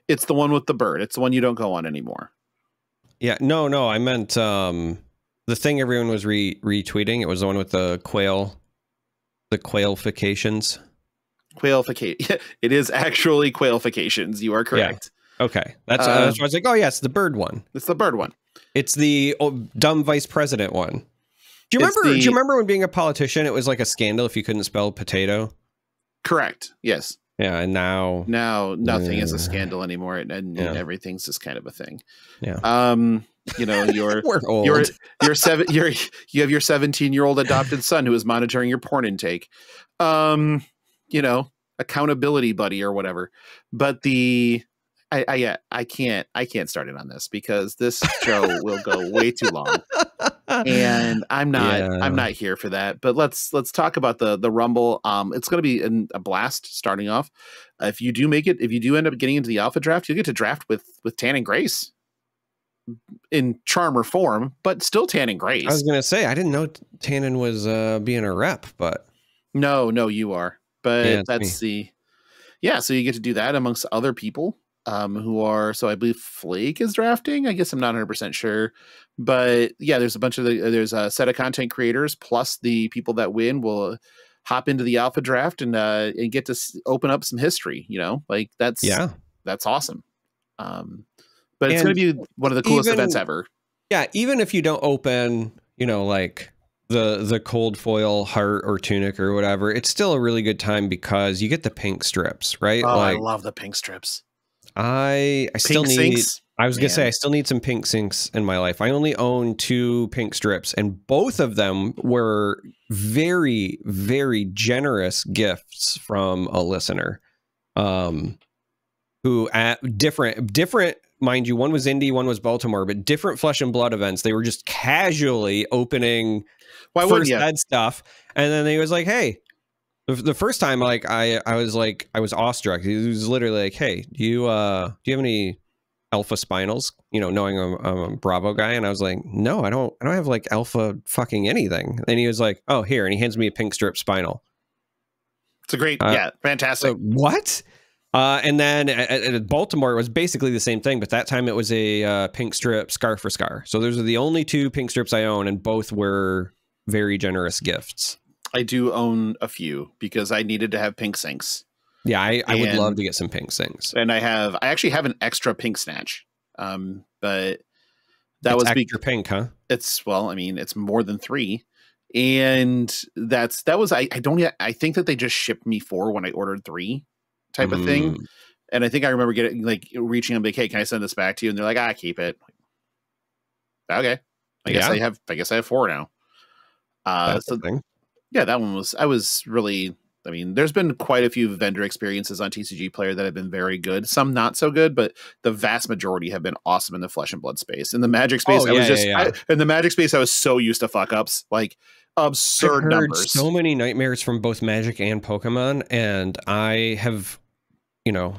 It's the one with the bird. It's the one you don't go on anymore. Yeah, no, I meant the thing everyone was retweeting. It was the one with the quailifications. Quailification. It is actually quailifications. You are correct. Yeah. Okay, that's why I was like, oh yes, the bird one. It's the bird one. It's the dumb vice president one. Do you remember when being a politician, it was like a scandal if you couldn't spell potato? Correct. Yes. Yeah, and now nothing is a scandal anymore, and everything's just kind of a thing. Yeah. You know, We're old. you have your 17-year-old adopted son who is monitoring your porn intake. You know, accountability buddy or whatever. But I can't start it on this because this show will go way too long. And I'm not here for that. But let's talk about the Rumble. It's going to be a blast starting off. If you do make it, if you do end up getting into the alpha draft, you'll get to draft with Tan and Grace in Charmer form, but still Tan and Grace. I was going to say, I didn't know Tannen was being a rep, but no, you are. But that's so you get to do that amongst other people. Who are, so I believe Flake is drafting. I guess I'm not 100% sure, but yeah, there's a set of content creators plus the people that win will hop into the alpha draft and get to open up some history, you know, like that's awesome. But it's going to be one of the coolest events ever. Yeah. Even if you don't open, you know, like the cold foil heart or tunic or whatever, it's still a really good time because you get the pink strips, right? Oh, like I love the pink strips. I still Pink need. sinks? I was gonna say Man. I still need some pink sinks in my life. I only own 2 pink strips, and both of them were very, very generous gifts from a listener. Who at different, mind you, one was Indy, one was Baltimore, but different Flesh and Blood events. They were just casually opening first ed stuff, and then he was like, "Hey." The first time, like I was awestruck. He was literally like, "Hey, do you have any alpha spinals?" You know, knowing I'm a Bravo guy, and I was like, "No, I don't have like alpha fucking anything." And he was like, "Oh, here," and he hands me a pink strip spinal. It's a great, fantastic. What? And then at Baltimore, it was basically the same thing, but that time it was a pink strip scar for scar. So those are the only 2 pink strips I own, and both were very generous gifts. I do own a few because I needed to have pink sinks. Yeah, I would love to get some pink sinks. And I actually have an extra pink snatch. But that it's was extra pink, huh? It's more than 3. And I think that they just shipped me 4 when I ordered 3 type of thing. And I think I remember reaching them like, "Hey, can I send this back to you?" And they're like, keep it. Okay. I guess I have 4 now. That's the thing. Yeah, that one there's been quite a few vendor experiences on TCG Player that have been very good. Some not so good, but the vast majority have been awesome in the Flesh and Blood space. In the Magic space, in the Magic space, I was so used to fuck ups, like absurd I've heard numbers. So many nightmares from both Magic and Pokemon, and I have,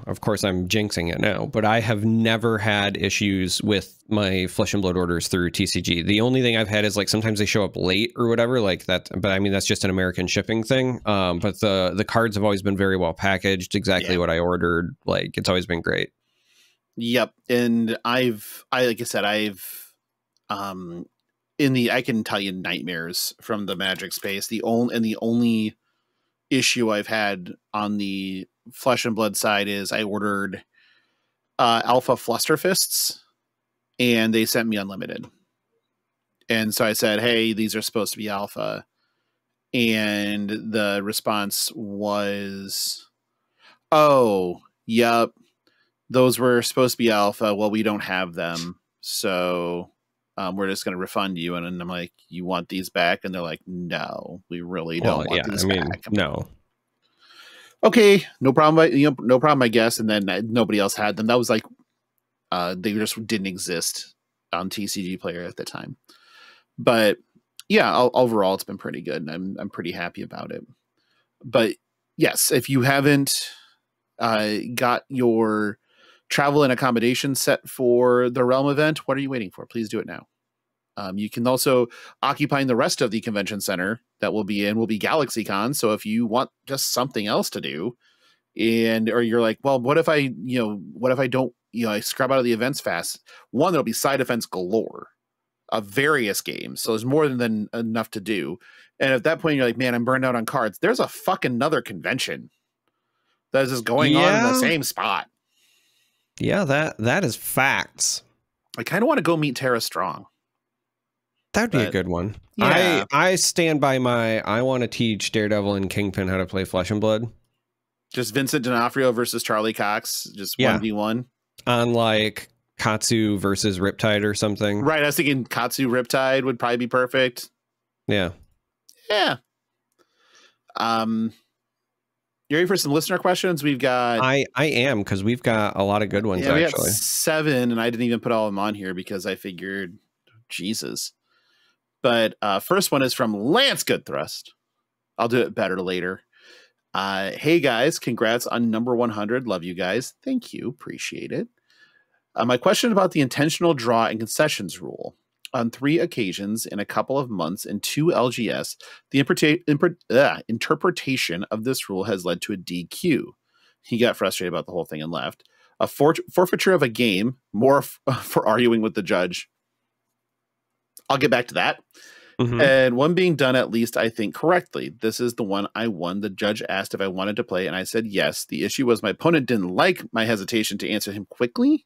of course I'm jinxing it now, but I have never had issues with my Flesh and Blood orders through TCG. The only thing I've had is like sometimes they show up late or whatever like that, but I mean that's just an American shipping thing. But the cards have always been very well packaged, exactly what I ordered. Like it's always been great. Yep, and I can tell you nightmares from the Magic space. The only issue I've had on the Flesh and Blood side is I ordered Alpha Flusterfists, and they sent me unlimited. And so I said, "Hey, these are supposed to be Alpha," and the response was, "Oh, yep, those were supposed to be Alpha. Well, we don't have them, so we're just going to refund you." And I'm like, "You want these back?" And they're like, "No, we really don't want these back." No. Okay, no problem. No problem, I guess. And then nobody else had them. That was like, they just didn't exist on TCG Player at the time. But yeah, overall, it's been pretty good, and I'm pretty happy about it. But yes, if you haven't got your travel and accommodation set for the Realm event, what are you waiting for? Please do it now. You can also occupying the rest of the convention center that will be GalaxyCon. So if you want just something else to do, or you're like, well, what if I don't, I scrub out of the events fast? One, there'll be side events galore of various games. So there's more than enough to do. And at that point, you're like, man, I'm burned out on cards. There's a fucking another convention that is just going on in the same spot. Yeah, that is facts. I kind of want to go meet Tara Strong. That'd be a good one. Yeah. I stand by I want to teach Daredevil and Kingpin how to play Flesh and Blood. Just Vincent D'Onofrio versus Charlie Cox, just 1v1. On like Katsu versus Riptide or something. Right, I was thinking Katsu Riptide would probably be perfect. Yeah. Yeah. You ready for some listener questions? We've got... I am, because we've got a lot of good ones, actually. We got 7, and I didn't even put all of them on here because I figured, Jesus. But first one is from Lance Goodthrust. I'll do it better later. Hey, guys. Congrats on number 100. Love you guys. Thank you. Appreciate it. My question about the intentional draw and concessions rule. On 3 occasions in a couple of months in 2 LGS, the interpretation of this rule has led to a DQ. He got frustrated about the whole thing and left. A forfeiture of a game, more for arguing with the judge. I'll get back to that. Mm-hmm. And one being done, at least I think correctly. This is the one I won. The judge asked if I wanted to play, and I said yes. The issue was my opponent didn't like my hesitation to answer him quickly,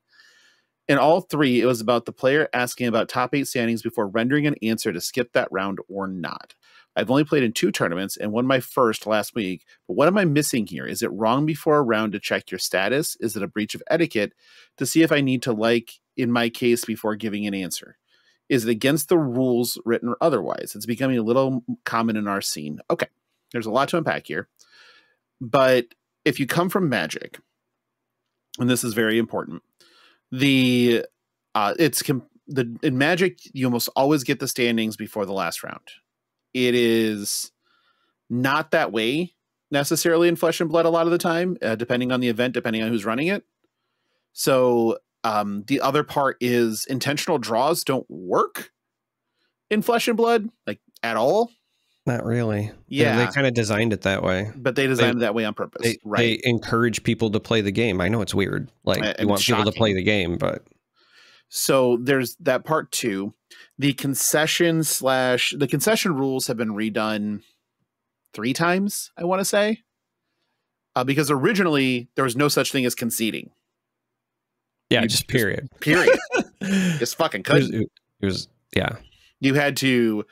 In all three, it was about the player asking about top 8 standings before rendering an answer to skip that round or not. I've only played in 2 tournaments and won my first last week, but what am I missing here? Is it wrong before a round to check your status? Is it a breach of etiquette to see if I need to like in my case before giving an answer? Is it against the rules written or otherwise? It's becoming a little common in our scene. Okay, there's a lot to unpack here. But if you come from Magic, and this is very important, in Magic, you almost always get the standings before the last round. It is not that way necessarily in Flesh and Blood a lot of the time, depending on the event, depending on who's running it. So the other part is intentional draws don't work in Flesh and Blood, like at all. Not really. Yeah. They kind of designed it that way. But they designed it that way on purpose. They encourage people to play the game. I know it's weird. Like you want people to play the game, but. So there's that part too. The concession rules have been redone 3 times, I want to say. Because originally there was no such thing as conceding. Yeah, just period. Period. Just fucking couldn't. It was, yeah. You had to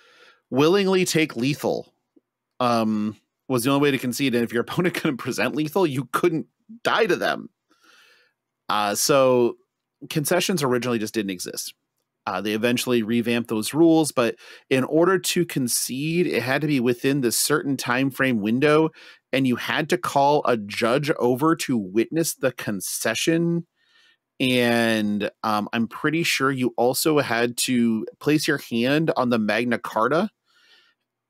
willingly take lethal. Was the only way to concede. And if your opponent couldn't present lethal, you couldn't die to them. So concessions originally just didn't exist. They eventually revamped those rules, but in order to concede, it had to be within this certain time frame window, and you had to call a judge over to witness the concession. And I'm pretty sure you also had to place your hand on the Magna Carta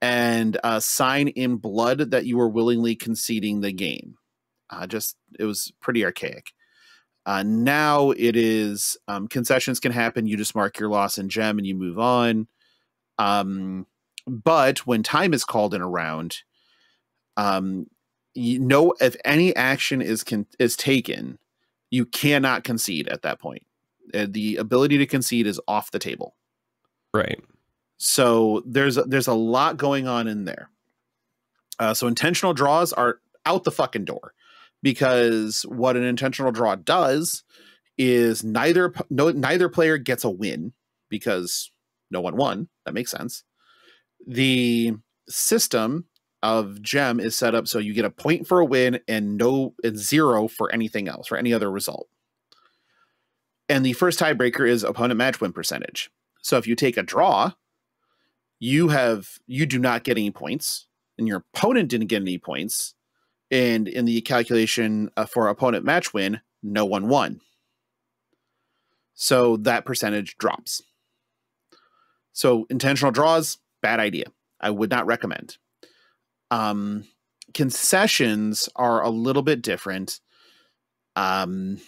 and sign in blood that you were willingly conceding the game. It was pretty archaic. Now it is concessions can happen. You just mark your loss in gem and you move on. But when time is called in a round, if any action is taken, you cannot concede at that point. The ability to concede is off the table. Right. So there's a lot going on in there. So intentional draws are out the fucking door. Because what an intentional draw does is neither player gets a win because no one won. That makes sense. The system of gem is set up so you get a point for a win and 0 for anything else, for any other result. And the first tiebreaker is opponent match win percentage. So if you take a draw, you do not get any points, and your opponent didn't get any points. And in the calculation for opponent match win, no one won. So that percentage drops. So intentional draws, bad idea. I would not recommend. Concessions are a little bit different. And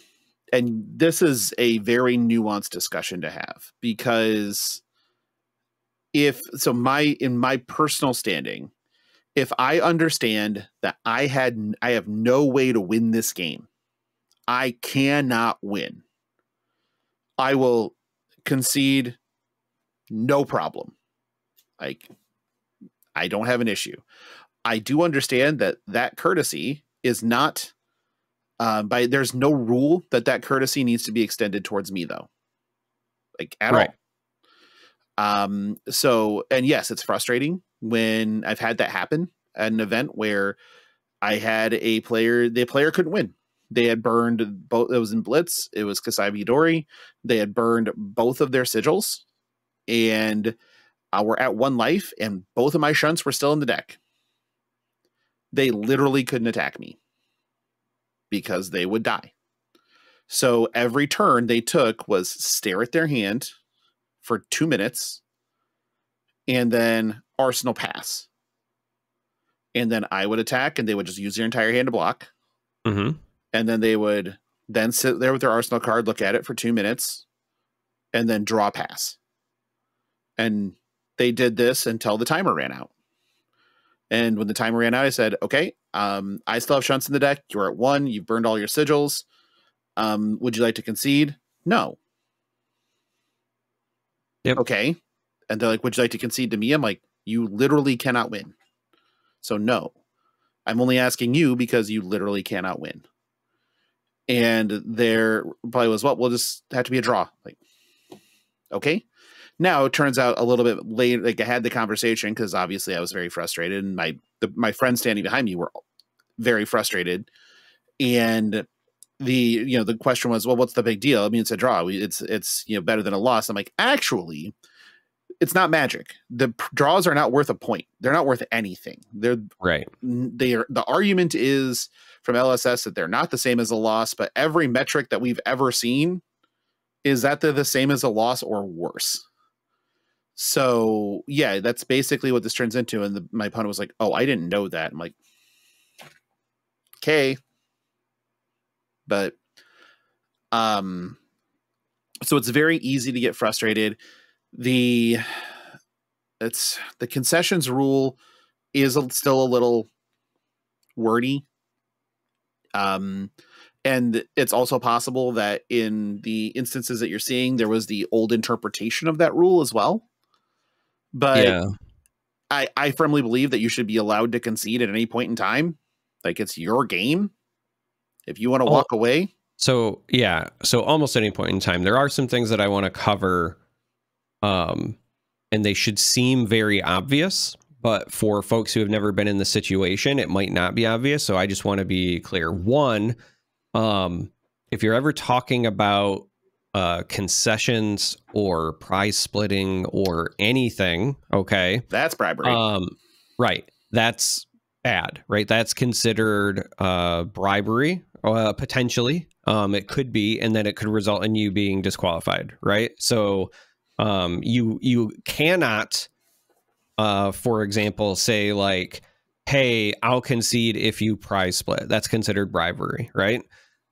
this is a very nuanced discussion to have because in my personal standing, if I understand that I have no way to win this game, I cannot win, I will concede no problem. Like, I don't have an issue. I do understand that courtesy is not, there's no rule that courtesy needs to be extended towards me though. Like at all. So, and yes, it's frustrating when I've had that happen at an event where I had the player couldn't win. They had burned both. It was in Blitz. It was Kasai Midori. They had burned both of their sigils and were at 1 life, and both of my shunts were still in the deck. They literally couldn't attack me because they would die. So every turn they took was stare at their hand for 2 minutes and then Arsenal pass. And then I would attack and they would just use their entire hand to block. Mm-hmm. And then they would then sit there with their Arsenal card, look at it for 2 minutes, and then draw pass. And they did this until the timer ran out. And when the timer ran out, I said, okay, I still have shunts in the deck. You're at 1. You've burned all your sigils. Would you like to concede? No. Yep. Okay. And they're like, would you like to concede to me? I'm like, you literally cannot win. So no. I'm only asking you because you literally cannot win. And their reply was, well, we'll just have to be a draw. Like, okay. Now it turns out a little bit later, like I had the conversation because obviously I was very frustrated, and my friends standing behind me were very frustrated. And the question was, well, what's the big deal? I mean, it's a draw. It's better than a loss. I'm like, actually, it's not Magic. The draws are not worth a point. They're not worth anything. The argument is from LSS that they're not the same as a loss, but every metric that we've ever seen is that they're the same as a loss or worse. So yeah, that's basically what this turns into. And my opponent was like, oh, I didn't know that. I'm like, okay. But, so it's very easy to get frustrated. The concessions rule is still a little wordy. And it's also possible that in the instances that you're seeing, there was the old interpretation of that rule as well. But yeah. I firmly believe that you should be allowed to concede at any point in time. Like, it's your game. If you want to walk away. So, yeah. So almost any point in time, there are some things that I want to cover. And they should seem very obvious, but for folks who have never been in the situation, it might not be obvious. So I just want to be clear. One, if you're ever talking about concessions or prize splitting or anything, okay, that's bribery. Right. That's bad, right? That's considered bribery, potentially. It could be, and then it could result in you being disqualified, right? So you cannot, for example, say like, hey, I'll concede if you prize split. That's considered bribery, right?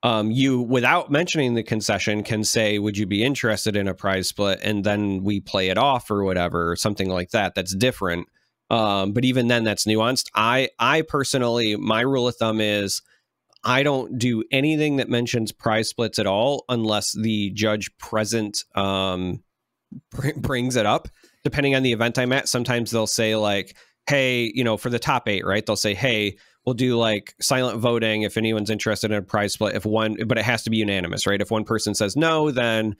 You, without mentioning the concession, can say, would you be interested in a prize split? And then we play it off or whatever, something like that. That's different. But even then, that's nuanced. I personally, my rule of thumb is I don't do anything that mentions prize splits at all unless the judge present brings it up. Depending on the event I'm at, sometimes they'll say like, hey, for the top 8, right? They'll say, hey, we'll do like silent voting if anyone's interested in a prize split. But it has to be unanimous, right? If one person says no, then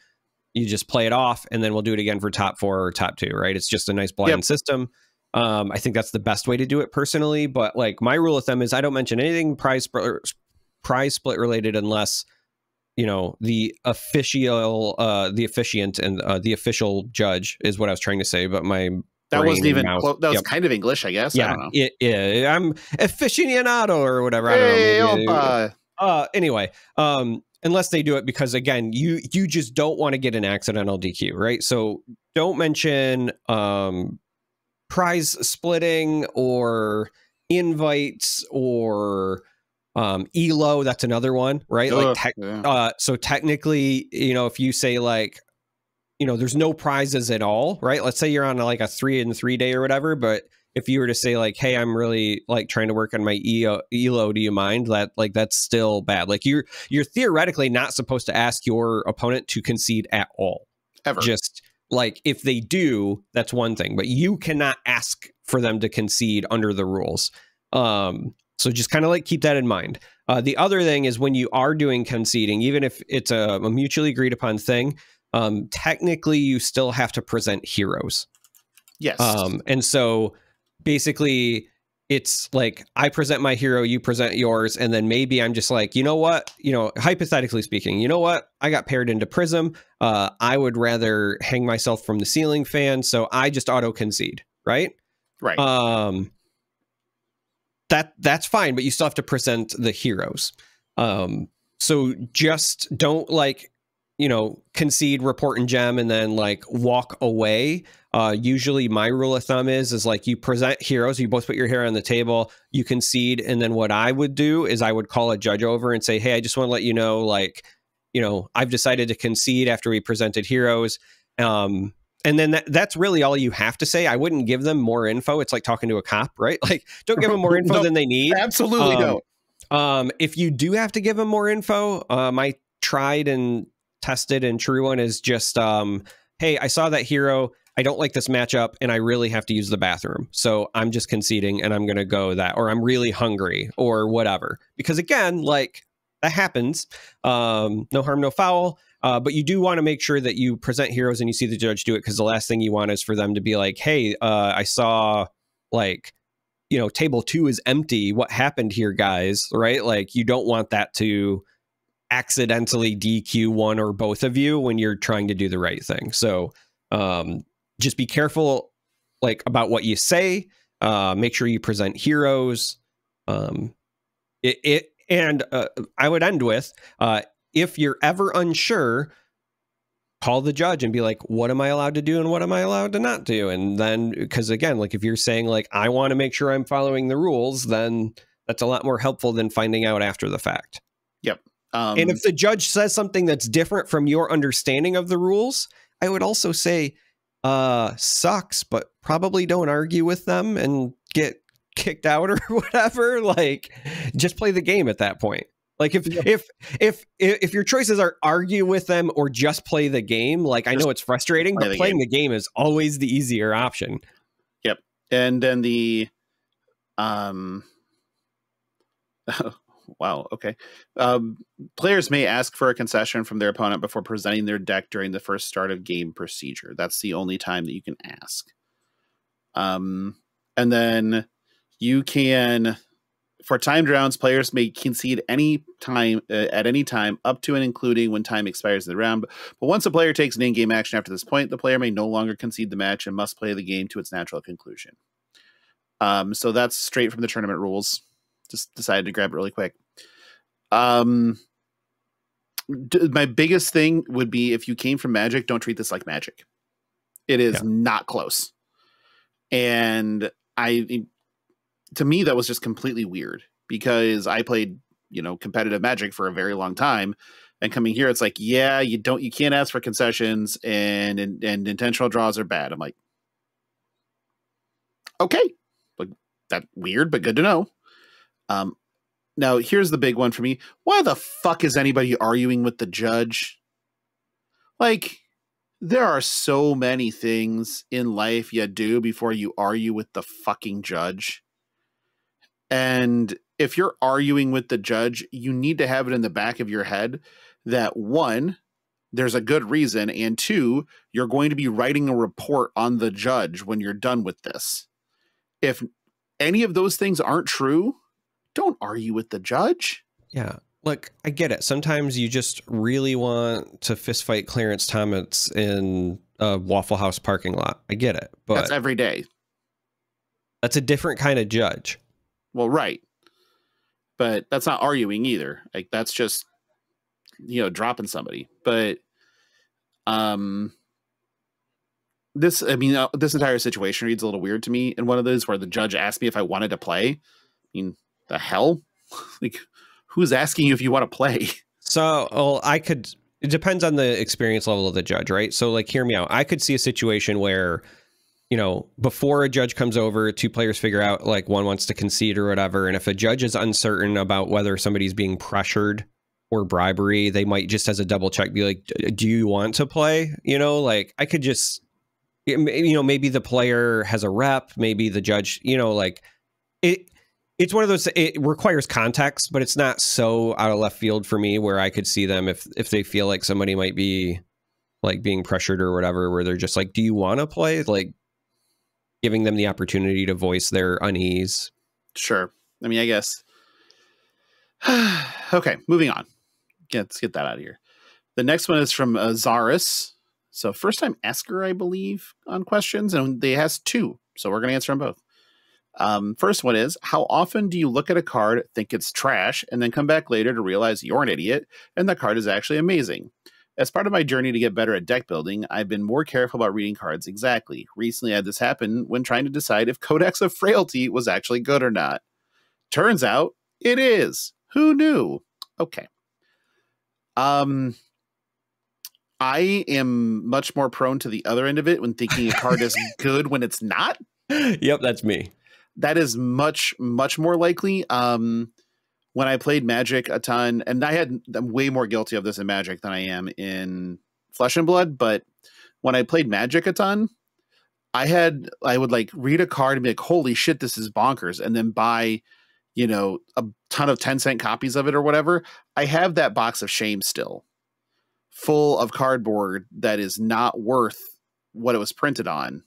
you just play it off, and then we'll do it again for top 4 or top 2, right? It's just a nice blind system. I think that's the best way to do it personally. But like my rule of thumb is I don't mention anything prize split related unless the officiant and the official judge is what I was trying to say. But that wasn't even close. That was kind of English, I guess. Yeah, I don't know. I'm aficionado or whatever. Hey, I don't know. Anyway, unless they do it because again, you just don't want to get an accidental DQ, right? So don't mention prize splitting or invites or elo. That's another one, right? So technically, if you say like, there's no prizes at all, right? Let's say you're on like a 3-in-3 day or whatever, but if you were to say like, hey, I'm really like trying to work on my elo, do you mind? That's still bad. Like you're theoretically not supposed to ask your opponent to concede at all. Ever. Just like if they do, that's one thing, but you cannot ask for them to concede under the rules. So just kind of like keep that in mind. The other thing is when you are doing conceding, even if it's a mutually agreed upon thing, technically you still have to present heroes. Yes. And so basically it's like I present my hero, you present yours, and then maybe I'm just like, hypothetically speaking, I got paired into Prism. I would rather hang myself from the ceiling fan, so I just auto concede, right? Right. That's fine, but you still have to present the heroes. So just don't concede, report, and gem, and then like walk away. Usually my rule of thumb is like you present heroes, you both put your hero on the table, you concede, and then what I would do is I would call a judge over and say, hey, I just want to let you know, I've decided to concede after we presented heroes. And then that's really all you have to say. I wouldn't give them more info. It's like talking to a cop, right? Like, don't give them more info than they need. Absolutely don't. If you do have to give them more info, my tried and tested and true one is just, hey, I saw that hero. I don't like this matchup, and I really have to use the bathroom. So I'm just conceding, and I'm going to go that, or I'm really hungry, or whatever. Because again, like, that happens. No harm, no foul. But you do want to make sure that you present heroes and you see the judge do it, because the last thing you want is for them to be like, hey, I saw like, table 2 is empty. What happened here, guys? Right? Like, you don't want that to accidentally DQ one or both of you when you're trying to do the right thing. So just be careful like about what you say. Make sure you present heroes. And I would end with, if you're ever unsure, call the judge and be like, what am I allowed to do and what am I allowed to not do? And then, because again, like if you're saying like, I want to make sure I'm following the rules, then that's a lot more helpful than finding out after the fact. Yep. And if the judge says something that's different from your understanding of the rules, I would also say, sucks, but probably don't argue with them and get kicked out or whatever. Like, just play the game at that point. Like if your choices are argue with them or just play the game, like I know it's frustrating, but playing the game is always the easier option. Yep. And then wow. Okay. Players may ask for a concession from their opponent before presenting their deck during the first start of game procedure. That's the only time that you can ask. And then you can, for timed rounds, players may concede any time at any time up to and including when time expires in the round. But once a player takes an in-game action after this point, the player may no longer concede the match and must play the game to its natural conclusion. So that's straight from the tournament rules. Just decided to grab it really quick. My biggest thing would be, if you came from Magic, don't treat this like Magic. It is not close. And to me, that was just completely weird, because I played, competitive Magic for a very long time, and coming here, it's like, yeah, you can't ask for concessions, and intentional draws are bad. I'm like, okay, like that weird, but good to know. Now here's the big one for me. Why the fuck is anybody arguing with the judge? Like, there are so many things in life you do before you argue with the fucking judge. And if you're arguing with the judge, you need to have it in the back of your head that, one, there's a good reason, and two, you're going to be writing a report on the judge when you're done with this. If any of those things aren't true, don't argue with the judge. Yeah. Look, I get it. Sometimes you just really want to fist fight Clarence Thomas in a Waffle House parking lot. I get it. But that's every day. That's a different kind of judge. Well, right. But that's not arguing either. Like, that's just, dropping somebody. But this entire situation reads a little weird to me. In one of those where the judge asked me if I wanted to play. I mean, the hell? Like, who's asking you if you want to play? So, well, it depends on the experience level of the judge, right? So, like, hear me out. I could see a situation where, before a judge comes over, two players figure out, like, one wants to concede or whatever. And if a judge is uncertain about whether somebody's being pressured or bribery, they might just, as a double check, be like, do you want to play? Like, I could just, maybe the player has a rep, maybe the judge, it's one of those, it requires context, but it's not so out of left field for me where I could see them if they feel like somebody might be like being pressured or whatever, where they're just like, do you want to play? Like, giving them the opportunity to voice their unease. Sure. I mean, I guess. Okay, moving on. Let's get that out of here. The next one is from Zaris. So first time asker, I believe, on questions, and they has two. So we're going to answer them both. First one is, how often do you look at a card, think it's trash, and then come back later to realize you're an idiot and the card is actually amazing? As part of my journey to get better at deck building, I've been more careful about reading cards exactly. Recently I had this happen when trying to decide if Codex of Frailty was actually good or not. Turns out it is. Who knew? Okay. I am much more prone to the other end of it when thinking a card is good when it's not. Yep, that's me. That is much, much more likely. When I played Magic a ton, and I'm way more guilty of this in Magic than I am in Flesh and Blood, but when I played Magic a ton, I would like read a card and be like, holy shit, this is bonkers. And then buy, you know, a ton of 10-cent copies of it or whatever. I have that box of shame still, full of cardboard that is not worth what it was printed on.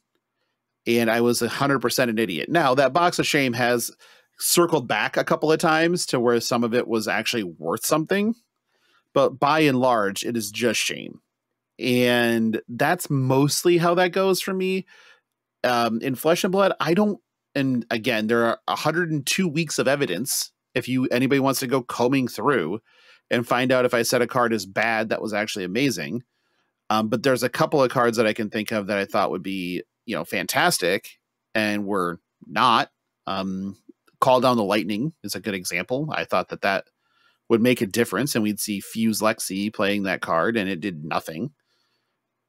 And I was 100% an idiot. Now, that box of shame has circled back a couple of times to where some of it was actually worth something. But by and large, it is just shame. And that's mostly how that goes for me. In Flesh and Blood, I don't, and again, there are 102 weeks of evidence. If anybody wants to go combing through and find out if I said a card is bad, that was actually amazing. But there's a couple of cards that I can think of that I thought would be, you know, fantastic and were not. Call Down the Lightning is a good example. I thought that would make a difference, and we'd see Fuse Lexi playing that card, and it did nothing.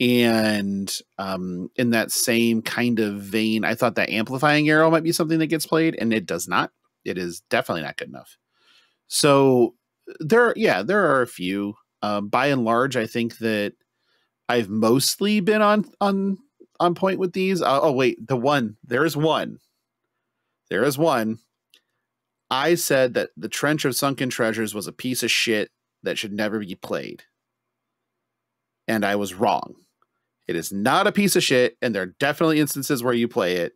And in that same kind of vein, I thought that Amplifying Arrow might be something that gets played, and it does not. It is definitely not good enough. So there are a few. By and large, I think that I've mostly been on point with these. Oh wait, there is one. I said that the Trench of Sunken Treasures was a piece of shit that should never be played. And I was wrong. It is not a piece of shit, and there are definitely instances where you play it.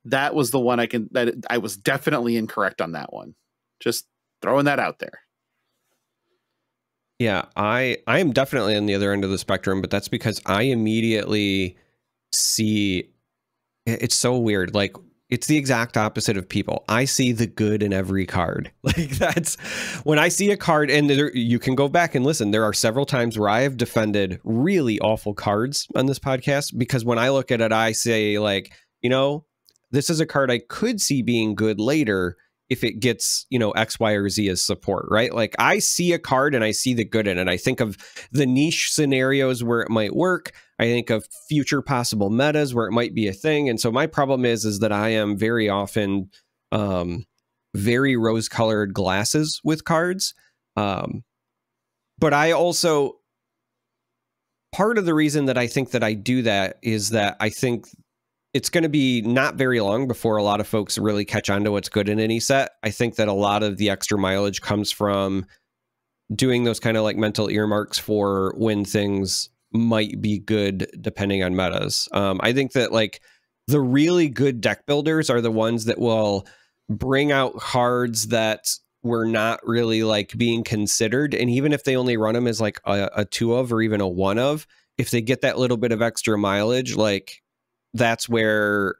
That was the one I was definitely incorrect on that one. Just throwing that out there. Yeah, I am definitely on the other end of the spectrum, but that's because I immediately see, it's so weird. Like, it's the exact opposite of people. I see the good in every card. Like, that's when I see a card, and you can go back and listen. There are several times where I have defended really awful cards on this podcast, because when I look at it, I say, like, you know, this is a card I could see being good later if it gets, you know, X, Y, or Z as support, right? Like, I see a card and I see the good in it. I think of the niche scenarios where it might work. I think of future possible metas where it might be a thing. And so my problem is that I am very often very rose-colored glasses with cards. But I also, part of the reason that I think that I do that is that I think it's going to be not very long before a lot of folks really catch on to what's good in any set. I think that a lot of the extra mileage comes from doing those kind of like mental earmarks for when things might be good depending on metas. I think that like the really good deck builders are the ones that will bring out cards that were not really like being considered. And even if they only run them as like a 2 of or even a 1 of, if they get that little bit of extra mileage, like that's where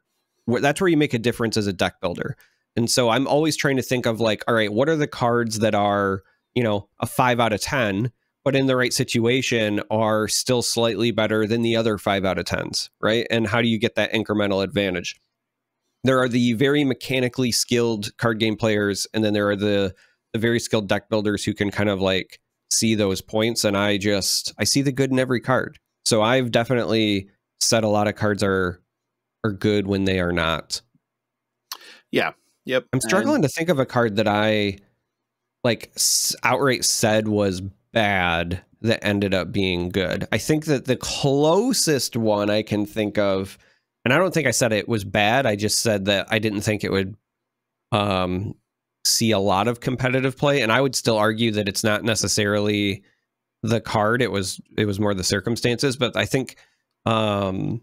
you make a difference as a deck builder. And so I'm always trying to think of like, all right, what are the cards that are, you know, a 5 out of 10, but in the right situation are still slightly better than the other 5 out of 10s, right? And how do you get that incremental advantage? There are the very mechanically skilled card game players, and then there are the very skilled deck builders who can kind of like see those points. And I see the good in every card. So I've definitely said a lot of cards are good when they are not. Yeah. Yep. I'm struggling to think of a card that I like outright said was bad that ended up being good. I think that the closest one I can think of, and I don't think I said it was bad, I just said that I didn't think it would see a lot of competitive play, and I would still argue that it's not necessarily the card, it was more the circumstances. But I think the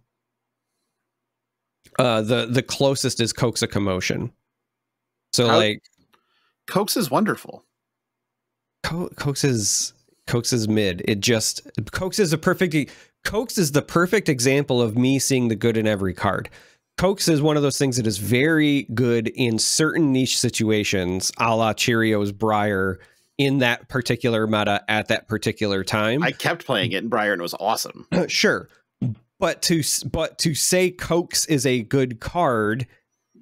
closest is Coax a Commotion. So Coax is wonderful. Coax is mid. Coax is the perfect example of me seeing the good in every card. Coax is one of those things that is very good in certain niche situations, a la Cheerios Briar, in that particular meta at that particular time. I kept playing it in Briar and it was awesome. Sure. But to say Coax is a good card,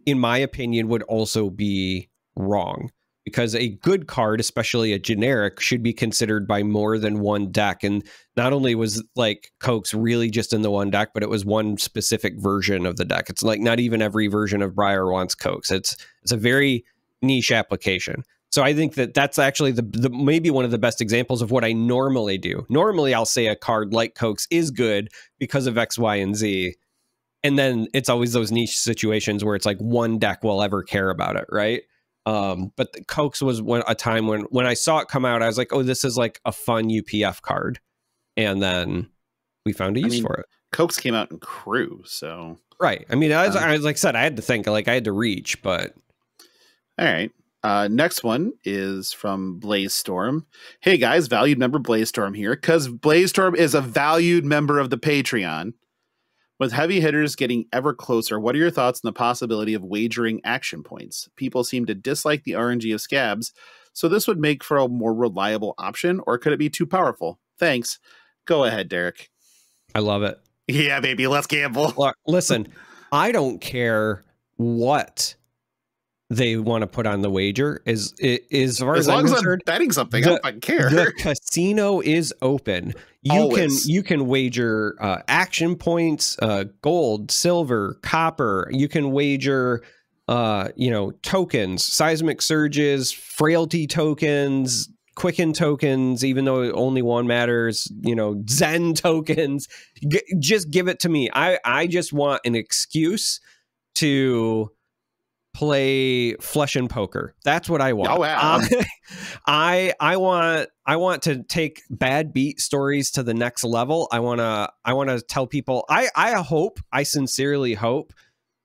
in my opinion, would also be wrong. Because a good card, especially a generic, should be considered by more than one deck. And not only was like Coax really just in the one deck, but it was one specific version of the deck. It's like not even every version of Briar wants Coax. It's a very niche application. So I think that that's actually the maybe one of the best examples of what I normally do. Normally, I'll say a card like Coax is good because of X, Y, and Z. And then it's always those niche situations where it's like one deck will ever care about it, right? But the Cokes was a time when I saw it come out, I was like, oh, this is like a fun UPF card. And then we found a use for it. Cokes came out in Crew, so right. I mean, I was like I said, I had to think, like I had to reach, but all right. Next one is from Blaze Storm. Hey guys, valued member Blaze Storm here, because Blaze Storm is a valued member of the Patreon. With heavy hitters getting ever closer, what are your thoughts on the possibility of wagering action points? People seem to dislike the RNG of scabs, so this would make for a more reliable option, or could it be too powerful? Thanks. Go ahead, Derek. I love it. Yeah, baby, let's gamble. Look, listen, I don't care what they want to put on the wager. As far as long I'm as concerned, I'm betting something, I don't care. The casino is open. You can wager action points, gold, silver, copper. You can wager tokens, seismic surges, frailty tokens, quicken tokens, even though only one matters, Zen tokens. Just give it to me. I just want an excuse to play flesh and poker. That's what I want. Oh, wow. I want to take bad beat stories to the next level. I want to tell people, I sincerely hope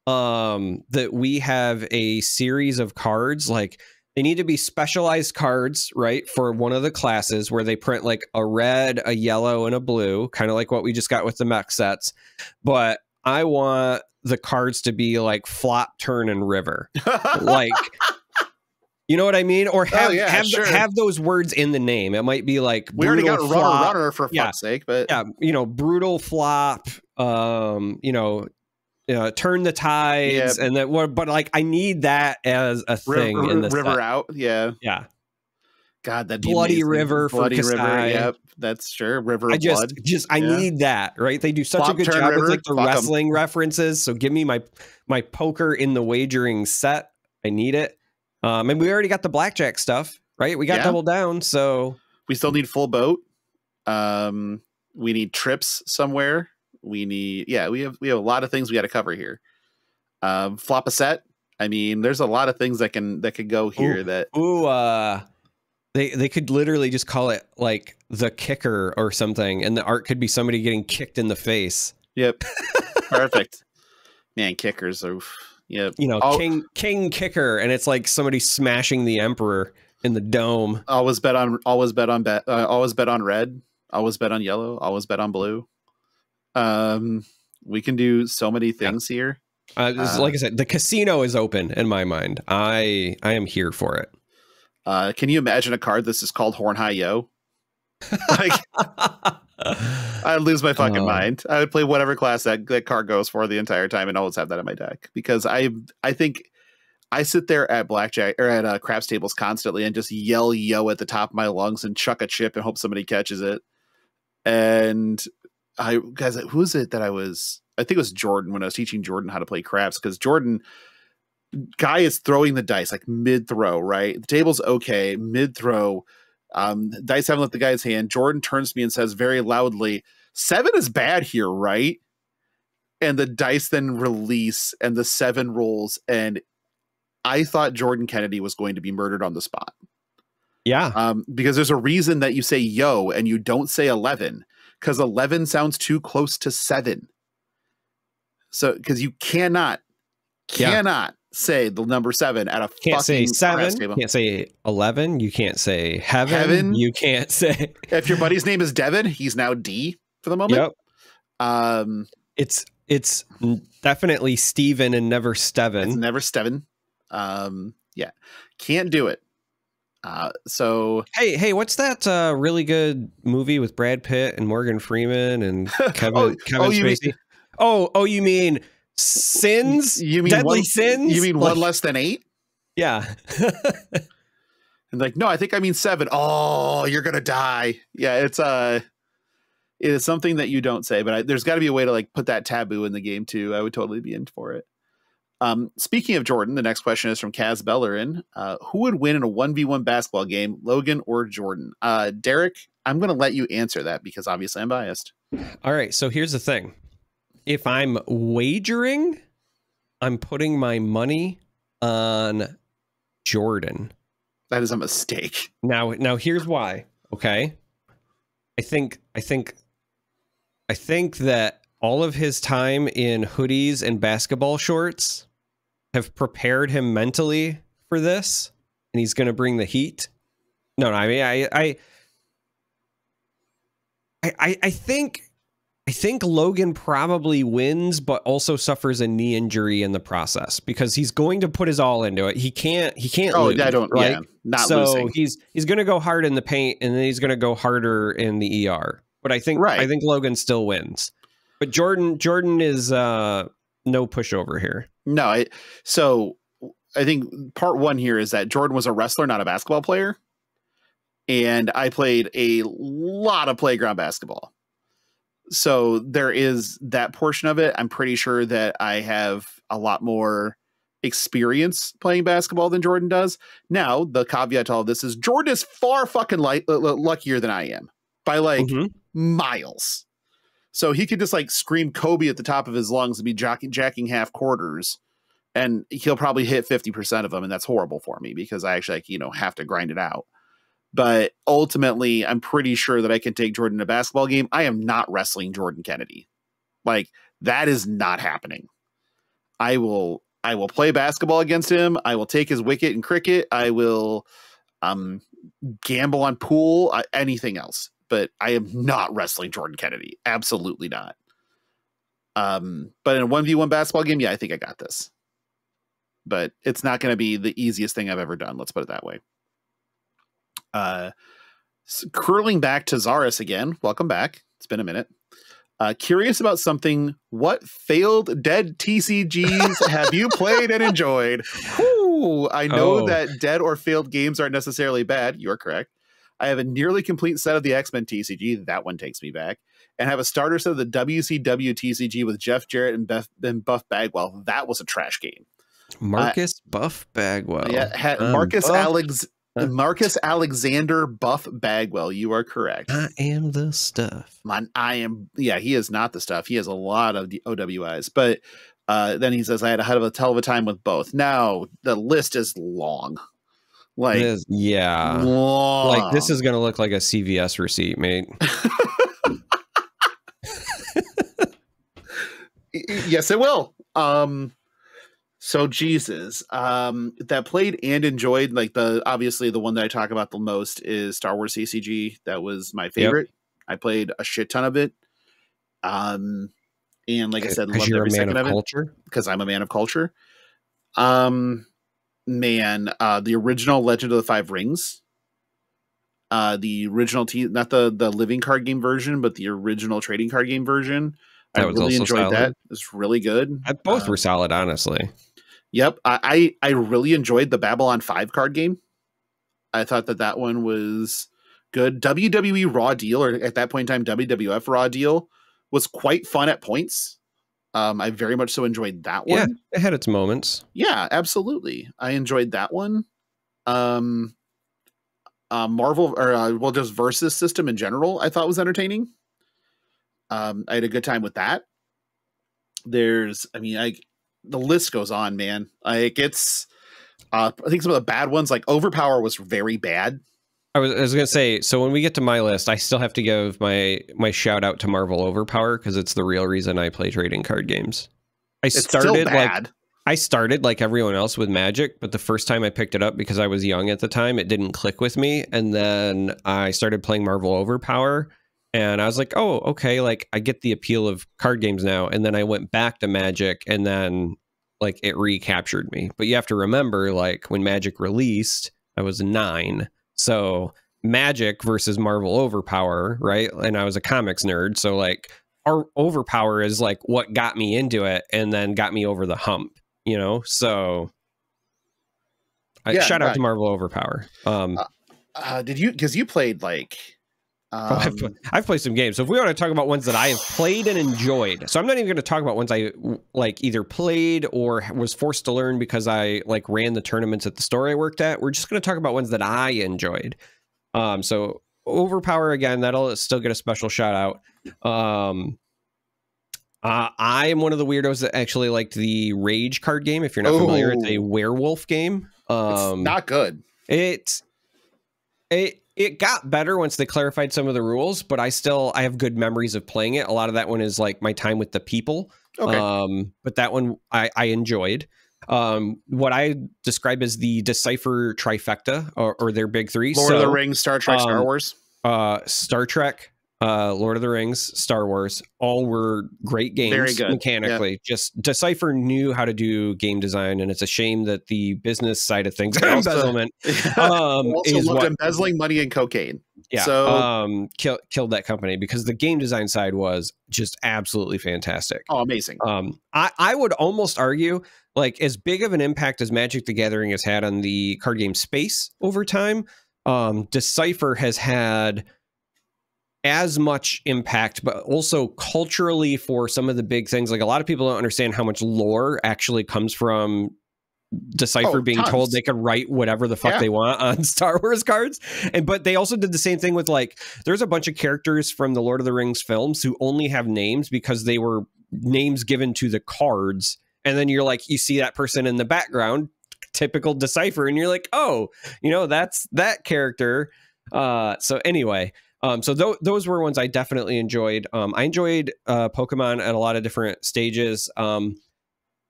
that we have a series of cards. Like, they need to be specialized cards, right, for one of the classes where they print like a red, a yellow, and a blue, kind of like what we just got with the mech sets. But I want the cards to be like flop, turn, and river. Like, you know what I mean? Or have those words in the name. It might be like, we already got runner for fuck's sake, but brutal flop, turn the tides, and that. But like, I need that as a thing in the river set. Out, yeah. God, that bloody river for Kasai. Yep, that's sure. River. I blood. I need that, right? They do such Flop, a good job with like the wrestling references. So give me my poker in the wagering set. I need it. And we already got the blackjack stuff, right? We got double down, so we still need full boat. We need trips somewhere. We need we have a lot of things we got to cover here. Flop a set. I mean, there's a lot of things that could go here. They could literally just call it like the kicker or something, and the art could be somebody getting kicked in the face. Yep. Perfect. Man, kickers are yep. King kicker, and it's like somebody smashing the emperor in the dome. Always bet on red, always bet on yellow, always bet on blue. We can do so many things here. Like I said, the casino is open in my mind. I am here for it. Can you imagine a card this is called Horn High Yo? Like, I'd lose my fucking mind. I would play whatever class that card goes for the entire time and always have that in my deck, because I think I sit there at blackjack or at craps tables constantly and just yell yo at the top of my lungs and chuck a chip and hope somebody catches it. And who is it that I think it was Jordan, when I was teaching Jordan how to play craps, because Jordan, guy is throwing the dice like mid throw, right? The table's okay, mid throw. Dice haven't left the guy's hand. Jordan turns to me and says very loudly, 7 is bad here, right? And the dice then release and the 7 rolls. And I thought Jordan Kennedy was going to be murdered on the spot. Yeah. Because there's a reason that you say yo and you don't say 11, because 11 sounds too close to 7. So, because you cannot say the number 7 at a can't fucking say 7 table. Can't say 11. You can't say heaven. You can't say if your buddy's name is Devin, he's now D for the moment. Yep. It's definitely Steven and never Steven. It's never Steven. Can't do it. So hey, what's that really good movie with Brad Pitt and Morgan Freeman and Kevin Spacey? You mean Sins? You mean Deadly Sins? You mean one less than 8? Yeah. And like, no, I think I mean 7. Oh, you're gonna die. Yeah, it is something that you don't say, but there's got to be a way to like put that taboo in the game too. I would totally be in for it. Speaking of Jordan, the next question is from Kaz Bellerin. Who would win in a 1v1 basketball game, Logan or Jordan? Derek, I'm going to let you answer that because obviously I'm biased. All right. So here's the thing. If I'm wagering, I'm putting my money on Jordan. That is a mistake. Now here's why. Okay. I think that all of his time in hoodies and basketball shorts have prepared him mentally for this, and he's going to bring the heat. No, I mean, I think Logan probably wins, but also suffers a knee injury in the process because he's going to put his all into it. He can't lose. I don't. Right? Yeah, not so losing. He's going to go hard in the paint, and then he's going to go harder in the ER. But I think Logan still wins. But Jordan is no pushover here. No, so I think part one here is that Jordan was a wrestler, not a basketball player. And I played a lot of playground basketball. So there is that portion of it. I'm pretty sure that I have a lot more experience playing basketball than Jordan does. Now, the caveat to all of this is Jordan is far fucking luckier than I am by like miles. So he could just like scream Kobe at the top of his lungs and be jacking half quarters, and he'll probably hit 50% of them. And that's horrible for me because I actually have to grind it out. But ultimately, I'm pretty sure that I can take Jordan in a basketball game. I am not wrestling Jordan Kennedy. Like, that is not happening. I will play basketball against him. I will take his wicket in cricket. I will gamble on pool, anything else. But I am not wrestling Jordan Kennedy. Absolutely not. But in a 1v1 basketball game, yeah, I think I got this. But it's not going to be the easiest thing I've ever done. Let's put it that way. Curling back to Zaris again. Welcome back. It's been a minute. Curious about something. What failed dead TCGs have you played and enjoyed? Whew, I know that dead or failed games aren't necessarily bad. You're correct. I have a nearly complete set of the X-Men TCG. That one takes me back. And have a starter set of the WCW TCG with Jeff Jarrett and Buff Bagwell. That was a trash game. Marcus Buff Bagwell. Yeah, Marcus Alexander Buff Bagwell. You are correct. I am the stuff. Yeah, he is not the stuff. He has a lot of OWIs. But then he says, I had a hell of a time with both. Now, the list is long. Like, long. Like, this is going to look like a CVS receipt, mate. Yes, it will. So Jesus, that played and enjoyed, like obviously the one that I talk about the most is Star Wars CCG. That was my favorite. Yep. I played a shit ton of it. And like I said, loved every second of it because I'm a man of culture. The original Legend of the Five Rings, the original not the living card game version, but the original trading card game version. I really enjoyed solid. That. It's really good. Both were solid, honestly. Yep. I really enjoyed the Babylon 5 card game. I thought that one was good. WWE Raw Deal, or at that point in time, WWF Raw Deal, was quite fun at points. I very much so enjoyed that one. Yeah, it had its moments. Yeah, absolutely. I enjoyed that one. Marvel, or just Versus system in general, I thought was entertaining. I had a good time with that. The list goes on, man. Like it's, I think some of the bad ones, like Overpower, was very bad. I was gonna say, so when we get to my list, I still have to give my shout out to Marvel Overpower because it's the real reason I play trading card games. I started like everyone else with Magic, but the first time I picked it up because I was young at the time, it didn't click with me, and then I started playing Marvel Overpower. And I was like, oh, okay, like I get the appeal of card games now. And then I went back to Magic, and then like it recaptured me. But you have to remember, like when Magic released, I was 9. So Magic versus Marvel Overpower, right? And I was a comics nerd. So like our Overpower is like what got me into it and then got me over the hump, you know? So shout out to Marvel Overpower. Did you, because you played like... I've played some games. So if we want to talk about ones that I have played and enjoyed, so I'm not even going to talk about ones I like either played or was forced to learn because I like ran the tournaments at the store I worked at. We're just going to talk about ones that I enjoyed. So Overpower, again, that'll still get a special shout out. I am one of the weirdos that actually liked the Rage card game. If you're not familiar, it's a werewolf game. It's not good. It got better once they clarified some of the rules, but I have good memories of playing it. A lot of that one is like my time with the people. Okay. But that one I enjoyed. What I describe as the Decipher trifecta, or their big three. Lord of the Rings, Star Trek, Star Wars. Star Trek, Lord of the Rings, Star Wars, all were great games. Very good. Mechanically. Yeah. Just Decipher knew how to do game design, and it's a shame that the business side of things, embezzlement, is what embezzling money and cocaine. Yeah, so killed that company, because the game design side was just absolutely fantastic. Oh, amazing. I would almost argue, like, as big of an impact as Magic the Gathering has had on the card game space over time, Decipher has had as much impact, but also culturally for some of the big things. Like, a lot of people don't understand how much lore actually comes from Decipher being tons. told they could write whatever the fuck they want on Star Wars cards. But they also did the same thing with, like, there's a bunch of characters from the Lord of the Rings films who only have names because they were names given to the cards. And then you're like, you see that person in the background, typical Decipher, and you're like, oh, that's that character. So anyway, so those were ones I definitely enjoyed. I enjoyed Pokemon at a lot of different stages.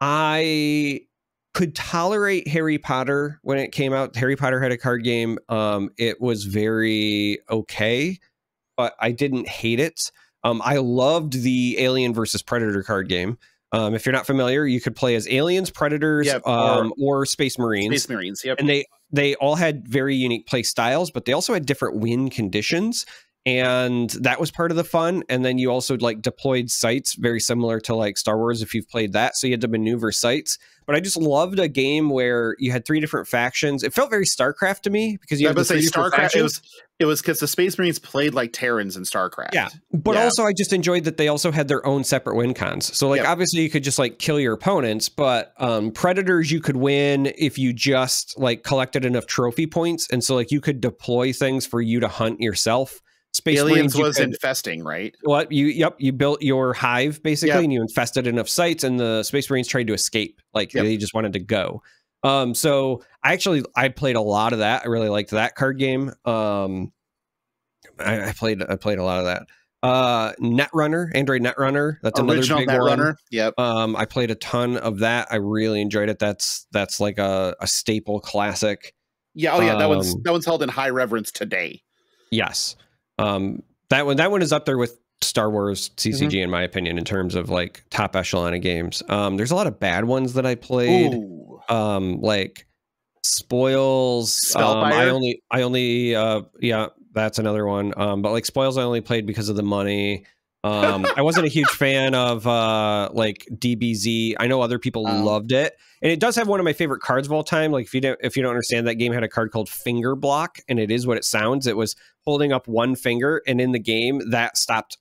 I could tolerate Harry Potter when it came out. Harry Potter had a card game. It was very okay, but I didn't hate it. I loved the Alien versus Predator card game. If you're not familiar, you could play as aliens, predators, or space marines. Space marines, yep. And they all had very unique play styles, but they also had different win conditions. And that was part of the fun. And then you also like deployed sites, very similar to like Star Wars, if you've played that. So you had to maneuver sites. But I just loved a game where you had 3 different factions. It felt very StarCraft to me, because you had the 3 different factions. It was because the Space Marines played like Terrans in StarCraft. Yeah, but also I just enjoyed that they also had their own separate win cons. So like obviously you could just like kill your opponents, but Predators you could win if you just like collected enough trophy points, and so like you could deploy things for you to hunt yourself. Space Aliens Marines, was infesting, right? What you built your hive basically, and you infested enough sites, and the Space Marines tried to escape. Like they just wanted to go. So I played a lot of that. I really liked that card game. I played a lot of that. Netrunner, Android Netrunner. That's original another big Netrunner. One. Yep. I played a ton of that. I really enjoyed it. That's like a staple classic. Yeah. Oh yeah. That one's held in high reverence today. Yes. That one is up there with Star Wars CCG in my opinion, in terms of like top echelon of games. There's a lot of bad ones that I played. Ooh. Like Spoils. Spellfire? I only that's another one. But like Spoils I only played because of the money. I wasn't a huge fan of like DBZ. I know other people loved it, and it does have one of my favorite cards of all time. Like if you don't understand, that game had a card called Finger Block, and it is what it sounds. It was holding up one finger, and in the game that stopped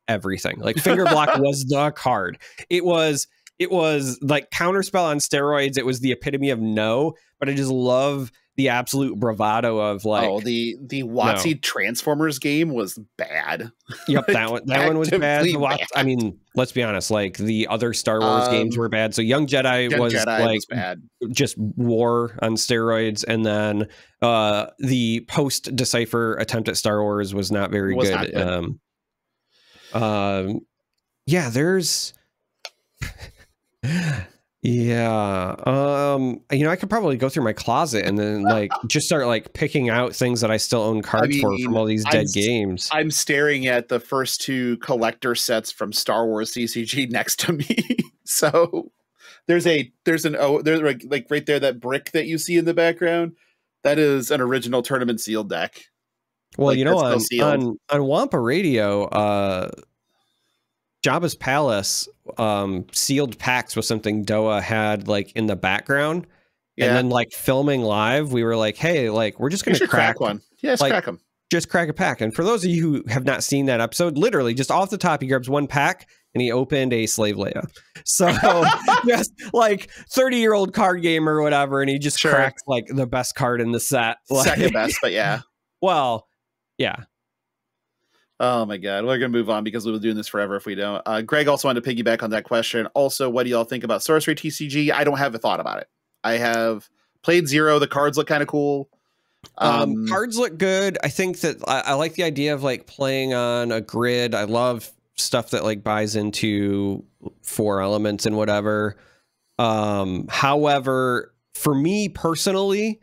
everything. Like Finger Block was the card. It was like Counterspell on steroids. It was the epitome of no, but I just love the absolute bravado of like, the WotC Transformers game was bad. Yep, that one was bad. I mean, let's be honest, like the other Star Wars games were bad. So Young Jedi was bad. Just war on steroids, and then the post Decipher attempt at Star Wars was not very good. Yeah, there's yeah. I could probably go through my closet and then like just start like picking out things that I still own cards for from all these dead games. I'm staring at the first 2 collector sets from Star Wars CCG next to me. So there's like right there, that brick that you see in the background, that is an original tournament sealed deck. Well, like, on Wampa Radio, Jabba's Palace sealed packs was something Doa had like in the background. And then like filming live, we were like, hey, like we're just going to crack one. Yeah, like, crack them. Just crack a pack. And for those of you who have not seen that episode, literally just off the top, he grabs one pack and he opened a Slave Leia. So just like 30-year-old card game or whatever. And he just cracks like the best card in the set. Second best, but yeah. Well, yeah. Oh my God. We're going to move on because we'll be doing this forever if we don't. Greg also wanted to piggyback on that question. Also, what do y'all think about Sorcery TCG? I don't have a thought about it. I have Played Zero. The cards look kind of cool. Cards look good. I think that I like the idea of like playing on a grid. I love stuff that like buys into 4 elements and whatever. However, for me personally,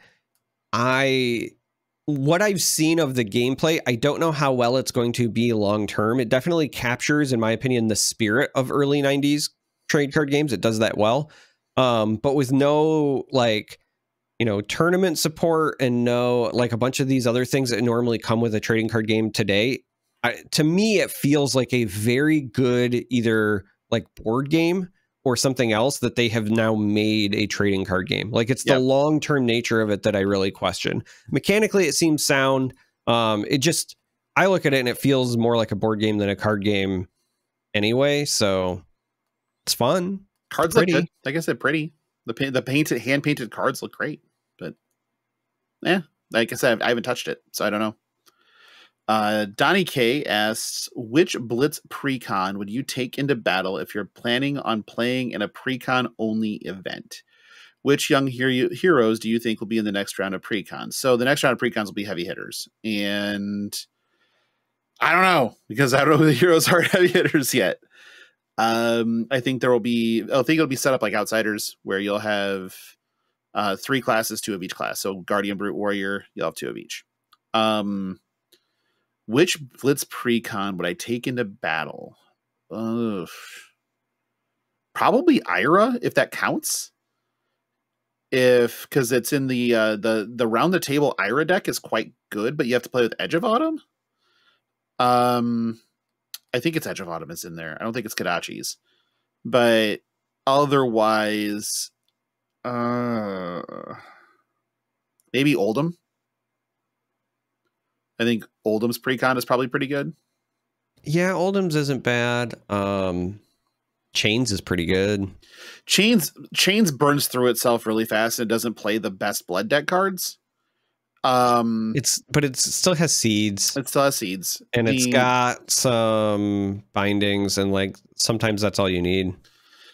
what I've seen of the gameplay, I don't know how well it's going to be long term. It definitely captures, in my opinion, the spirit of early 90s trade card games. It does that well. But with no like, you know, tournament support and no like a bunch of these other things that normally come with a trading card game today, to me, it feels like a very good either like board game or something else that they have now made a trading card game. Like it's the long-term nature of it that I really question. Mechanically, it seems sound. I look at it and it feels more like a board game than a card game anyway. So it's fun. Cards look good. Like I said, pretty. The painted, hand-painted cards look great. But yeah, like I said, I haven't touched it, so I don't know. Donnie K asks, which Blitz Precon would you take into battle if you're planning on playing in a Precon only event? Which young heroes do you think will be in the next round of Precons? So the next round of Precons will be heavy hitters. And I don't know, because I don't know who the heroes are heavy hitters yet. I think it'll be set up like Outsiders, where you'll have 3 classes, 2 of each class. So Guardian, Brute, Warrior, you'll have 2 of each. Which Blitz Precon would I take into battle? Probably Ira, if that counts. Because it's in the round the table Ira deck is quite good, but you have to play with Edge of Autumn. I think it's Edge of Autumn is in there. I don't think it's Kadachi's. But otherwise, maybe Oldham. I think Oldham's Precon is probably pretty good. Yeah, Oldham's isn't bad. Chains is pretty good. Chains burns through itself really fast and it doesn't play the best blood deck cards. It still has seeds. It still has seeds. And it's got some bindings, and like sometimes that's all you need.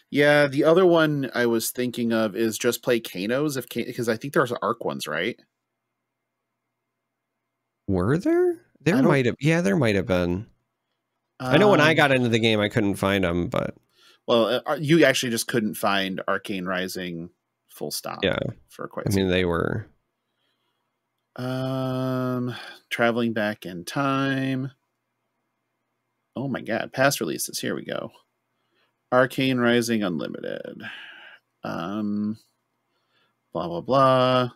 Yeah, the other one I was thinking of is just play Kanos, because I think there's Arc ones, right? Were there? There might have. Yeah, there might have been. I know when I got into the game, I couldn't find them, but you actually just couldn't find Arcane Rising full stop. Yeah, for quite. I mean, they were. Traveling back in time. Oh my god! Past releases. Here we go. Arcane Rising Unlimited. Blah blah blah.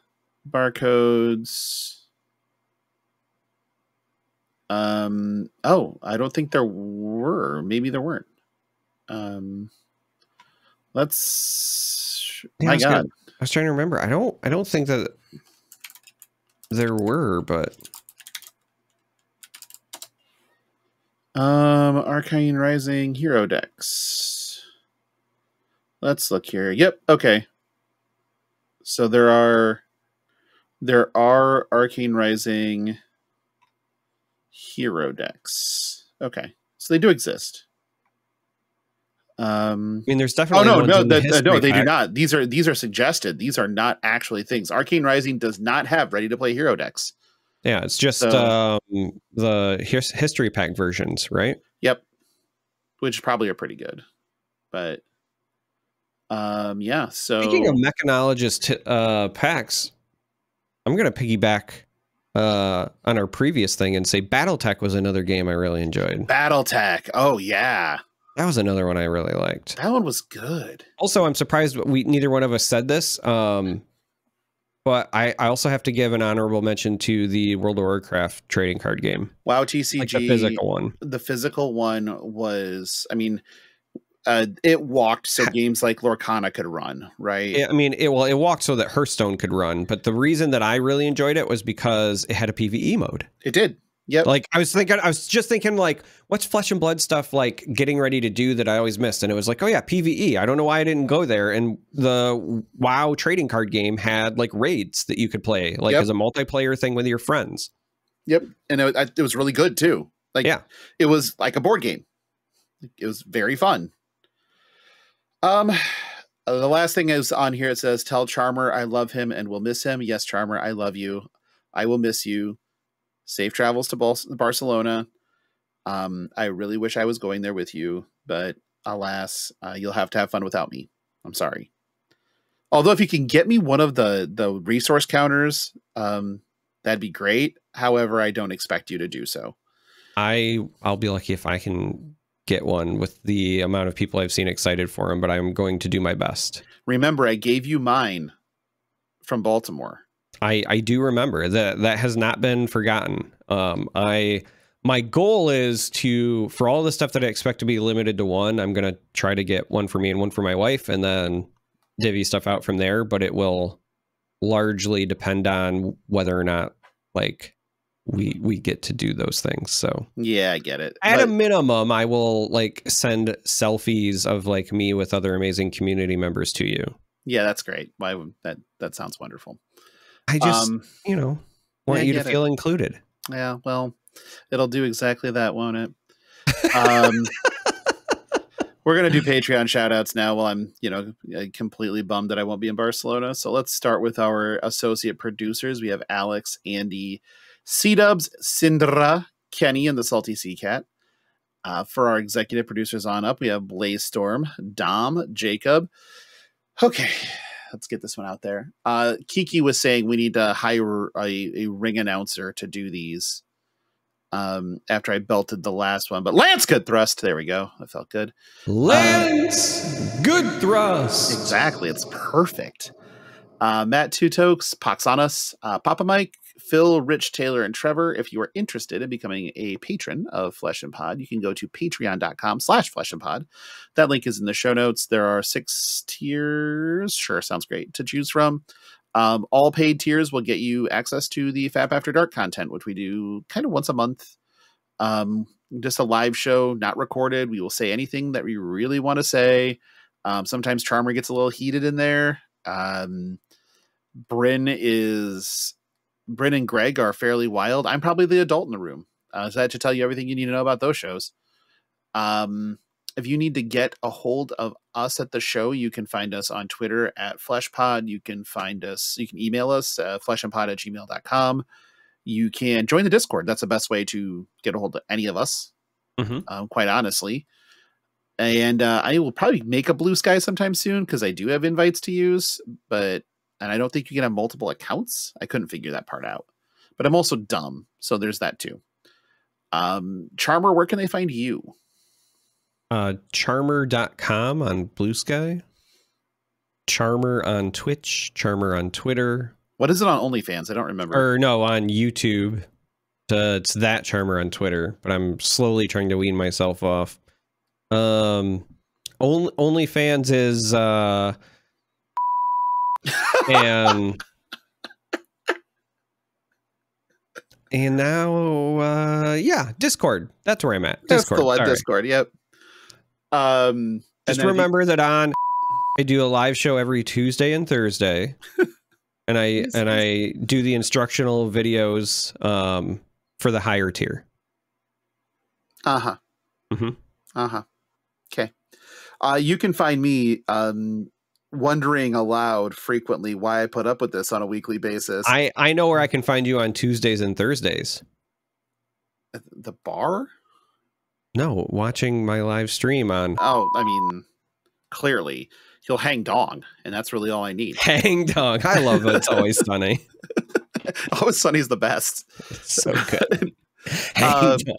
Barcodes. Oh, I don't think there were. Maybe there weren't. Let's. Yeah, I was trying to remember. I don't think that there were, but Arcane Rising hero decks. Let's look here. Yep. Okay. So there are Arcane Rising hero decks. Okay, so they do exist. I mean, there's definitely. No, they do not. These are suggested. These are not actually things. Arcane Rising does not have ready to play hero decks. Yeah, it's just the history pack versions, right? Yep, which probably are pretty good, but yeah. So speaking of mechanologist packs, I'm gonna piggyback on our previous thing and say BattleTech was another game I really enjoyed. BattleTech, oh yeah, that was another one I really liked. That one was good. Also, I'm surprised neither one of us said this, but I also have to give an honorable mention to the World of Warcraft trading card game. WoW TCG, like the physical one. The physical one was, I mean, it walked so games like Lorcana could run, right? I mean, it walked so that Hearthstone could run. But the reason that I really enjoyed it was because it had a PvE mode. It did. Yep. Like I was just thinking, like, what's Flesh and Blood stuff like getting ready to do that I always missed? And it was like, oh yeah, PvE. I don't know why I didn't go there. And the WoW trading card game had like raids that you could play, like as a multiplayer thing with your friends. Yep, and it was really good too. Like, yeah, it was like a board game. It was very fun. The last thing is on here. It says, "Tell Charmer I love him and will miss him." Yes, Charmer, I love you. I will miss you. Safe travels to Barcelona. I really wish I was going there with you, but alas, you'll have to have fun without me. I'm sorry. Although if you can get me one of the resource counters, that'd be great. However, I don't expect you to do so. I'll be lucky if I can get one with the amount of people I've seen excited for him, but I'm going to do my best. Remember, I gave you mine from Baltimore. I do remember that has not been forgotten. My goal is for all the stuff that I expect to be limited to one, I'm going to try to get one for me and one for my wife, and then divvy stuff out from there. But it will largely depend on whether or not like we get to do those things. So yeah, I get it. At a minimum, I will like send selfies of like me with other amazing community members to you. Yeah, that's great. Why that sounds wonderful. I just want you to feel included. Yeah, well, it'll do exactly that, won't it? We're going to do Patreon shout outs now while I'm, completely bummed that I won't be in Barcelona. So let's start with our associate producers. We have Alex, Andy, C-Dubs, Sindra, Kenny, and the Salty Sea Cat. For our executive producers on up, we have Blaze Storm, Dom, Jacob. Okay, let's get this one out there. Kiki was saying we need to hire a ring announcer to do these. After I belted the last one, but Lance good thrust. There we go. That felt good. Lance good thrust. Exactly. It's perfect. Matt Two Tokes, Poxanus, Papa Mike, Phil, Rich, Taylor, and Trevor. If you are interested in becoming a patron of Flesh and Pod, you can go to patreon.com/fleshandpod. That link is in the show notes. There are 6 tiers. Sure. Sounds great to choose from. All paid tiers will get you access to the FAP After Dark content, which we do kind of once a month. Just a live show, not recorded. We will say anything that we really want to say. Sometimes Charmer gets a little heated in there. Bryn and Greg are fairly wild. I'm probably the adult in the room. So that should tell you everything you need to know about those shows. If you need to get a hold of us at the show, you can find us on Twitter at FleshPod. You can email us fleshandpod@gmail.com. You can join the Discord. That's the best way to get a hold of any of us, quite honestly. And I will probably make a Blue Sky sometime soon because I do have invites to use, and I don't think you can have multiple accounts. I couldn't figure that part out, but I'm also dumb. So there's that too. Charmer, where can they find you? Charmer.com on Blue Sky, Charmer on Twitch, Charmer on Twitter. What is it on OnlyFans? I don't remember. Or no, on YouTube. It's that Charmer on Twitter, but I'm slowly trying to wean myself off. OnlyFans is and now Discord. That's where I'm at. Discord. That's the one. Discord. Yep. Just remember that I do a live show every Tuesday and Thursday, and I do the instructional videos for the higher tier. Okay. You can find me wondering aloud frequently why I put up with this on a weekly basis. I know where I can find you on Tuesdays and Thursdays. The bar? No, watching my live stream on... Oh, I mean, clearly. He'll hang dong, and that's really all I need. Hang dong. I love it. It's always sunny. Always Sunny is the best. It's so good. Hang dong.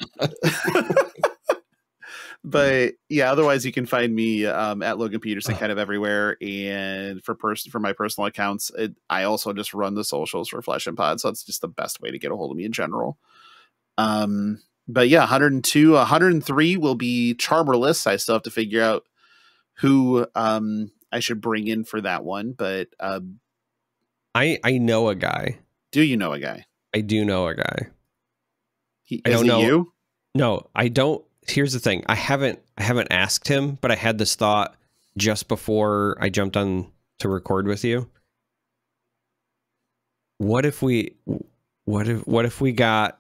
But yeah, otherwise you can find me at Logan Peterson kind of everywhere. And for my personal accounts, I also just run the socials for Flesh and Pod. So it's just the best way to get a hold of me in general. But yeah, 102, 103 will be Charmerless. I still have to figure out who I should bring in for that one. But I know a guy. Do you know a guy? I do know a guy. I don't know you. No, I don't. Here's the thing. I haven't asked him, but I had this thought just before I jumped on to record with you. What if we got...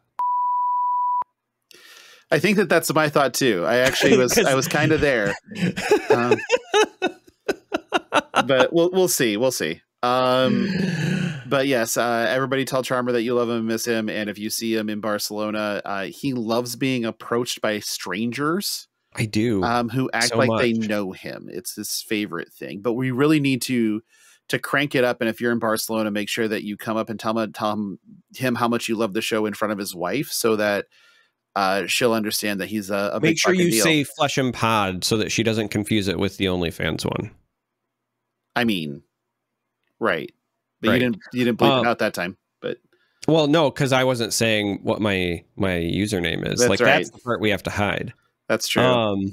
I think that's my thought too. I actually was kind of there. but we'll see. We'll see. But yes, everybody tell Charmer that you love him and miss him. And if you see him in Barcelona, he loves being approached by strangers. I do. Who act so like much. they know him. It's his favorite thing. But we really need to crank it up. And if you're in Barcelona, make sure that you come up and tell him how much you love the show in front of his wife, so that she'll understand that he's a Make big sure you deal. say Flesh and Pod so that she doesn't confuse it with the OnlyFans one. I mean, right. But right. you didn't bleep it out that time. But well, no, because I wasn't saying what my username is. That's like right. That's the part we have to hide. That's true.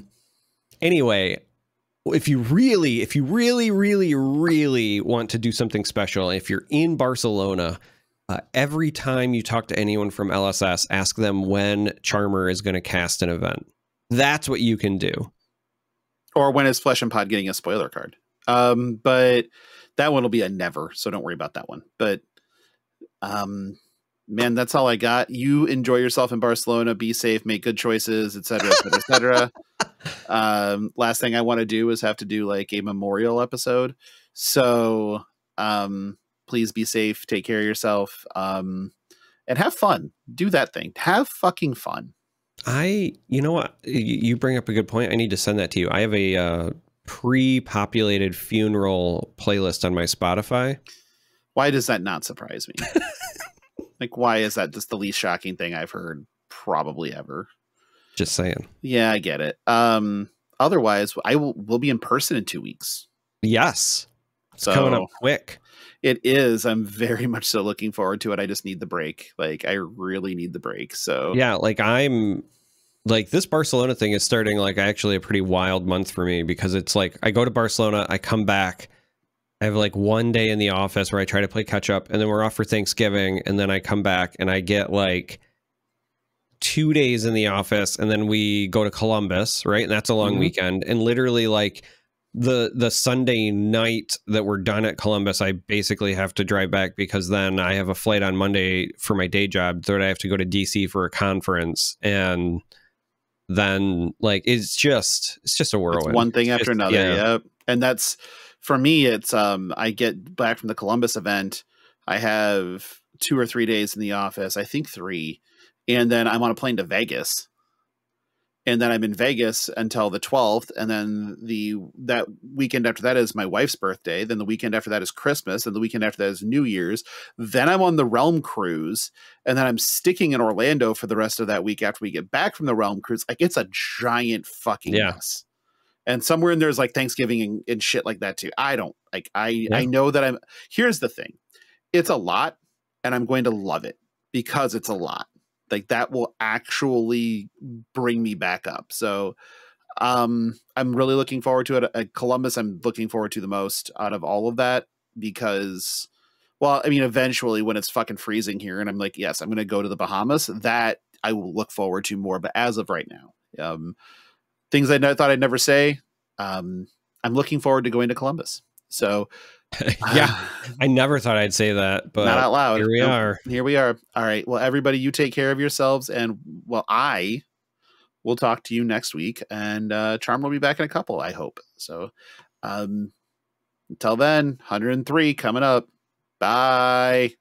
Anyway, if you really want to do something special, if you're in Barcelona, every time you talk to anyone from LSS, ask them when Charmer is going to cast an event. That's what you can do. Or when is Flesh and Pod getting a spoiler card? But that one will be a never, so don't worry about that one. But man, that's all I got. You enjoy yourself in Barcelona, be safe, make good choices, etc., etc. Last thing I want to do is have to do like a memorial episode. So please be safe, take care of yourself, and have fun. Do that thing. Have fucking fun. You know what? You bring up a good point. I need to send that to you. I have a pre-populated funeral playlist on my Spotify. Why does that not surprise me? Like, why is that just the least shocking thing I've heard probably ever? Just saying. Yeah, I get it. Otherwise, we'll be in person in 2 weeks. Yes. It's coming up quick. It is. I'm very much so looking forward to it. I just need the break. Like, I really need the break. So yeah, like this Barcelona thing is starting like actually a pretty wild month for me, because it's like I go to Barcelona, I come back, I have like 1 day in the office where I try to play catch up, and then we're off for Thanksgiving, and then I come back and I get like 2 days in the office, and then we go to Columbus, right? And that's a long weekend. And literally like the Sunday night that we're done at Columbus, I basically have to drive back, because then I have a flight on Monday for my day job that I have to go to DC for a conference. And then like it's just a whirlwind. It's one thing after another. Yeah. And that's, for me, it's I get back from the Columbus event, I have 2 or 3 days in the office, I think 3, and then I'm on a plane to Vegas, and then I'm in Vegas until the 12th, and then that weekend after that is my wife's birthday, then the weekend after that is Christmas, and the weekend after that is New Year's. Then I'm on the Realm cruise, and then I'm sticking in Orlando for the rest of that week after we get back from the Realm cruise. Like, it's a giant fucking mess. And somewhere in there's like Thanksgiving and shit like that too. I don't like, I know that here's the thing. It's a lot, and I'm going to love it because it's a lot. Like, that will actually bring me back up. So I'm really looking forward to it. At Columbus, I'm looking forward to the most out of all of that, because, well, I mean, eventually when it's fucking freezing here and I'm like, yes, I'm going to go to the Bahamas, that I will look forward to more. But as of right now, things I thought I'd never say. I'm looking forward to going to Columbus. So yeah, I never thought I'd say that, but not out loud. Here we are. Here we are. All right. Well, everybody, you take care of yourselves, and I will talk to you next week. And Charm will be back in a couple, I hope. So until then, 103 coming up. Bye.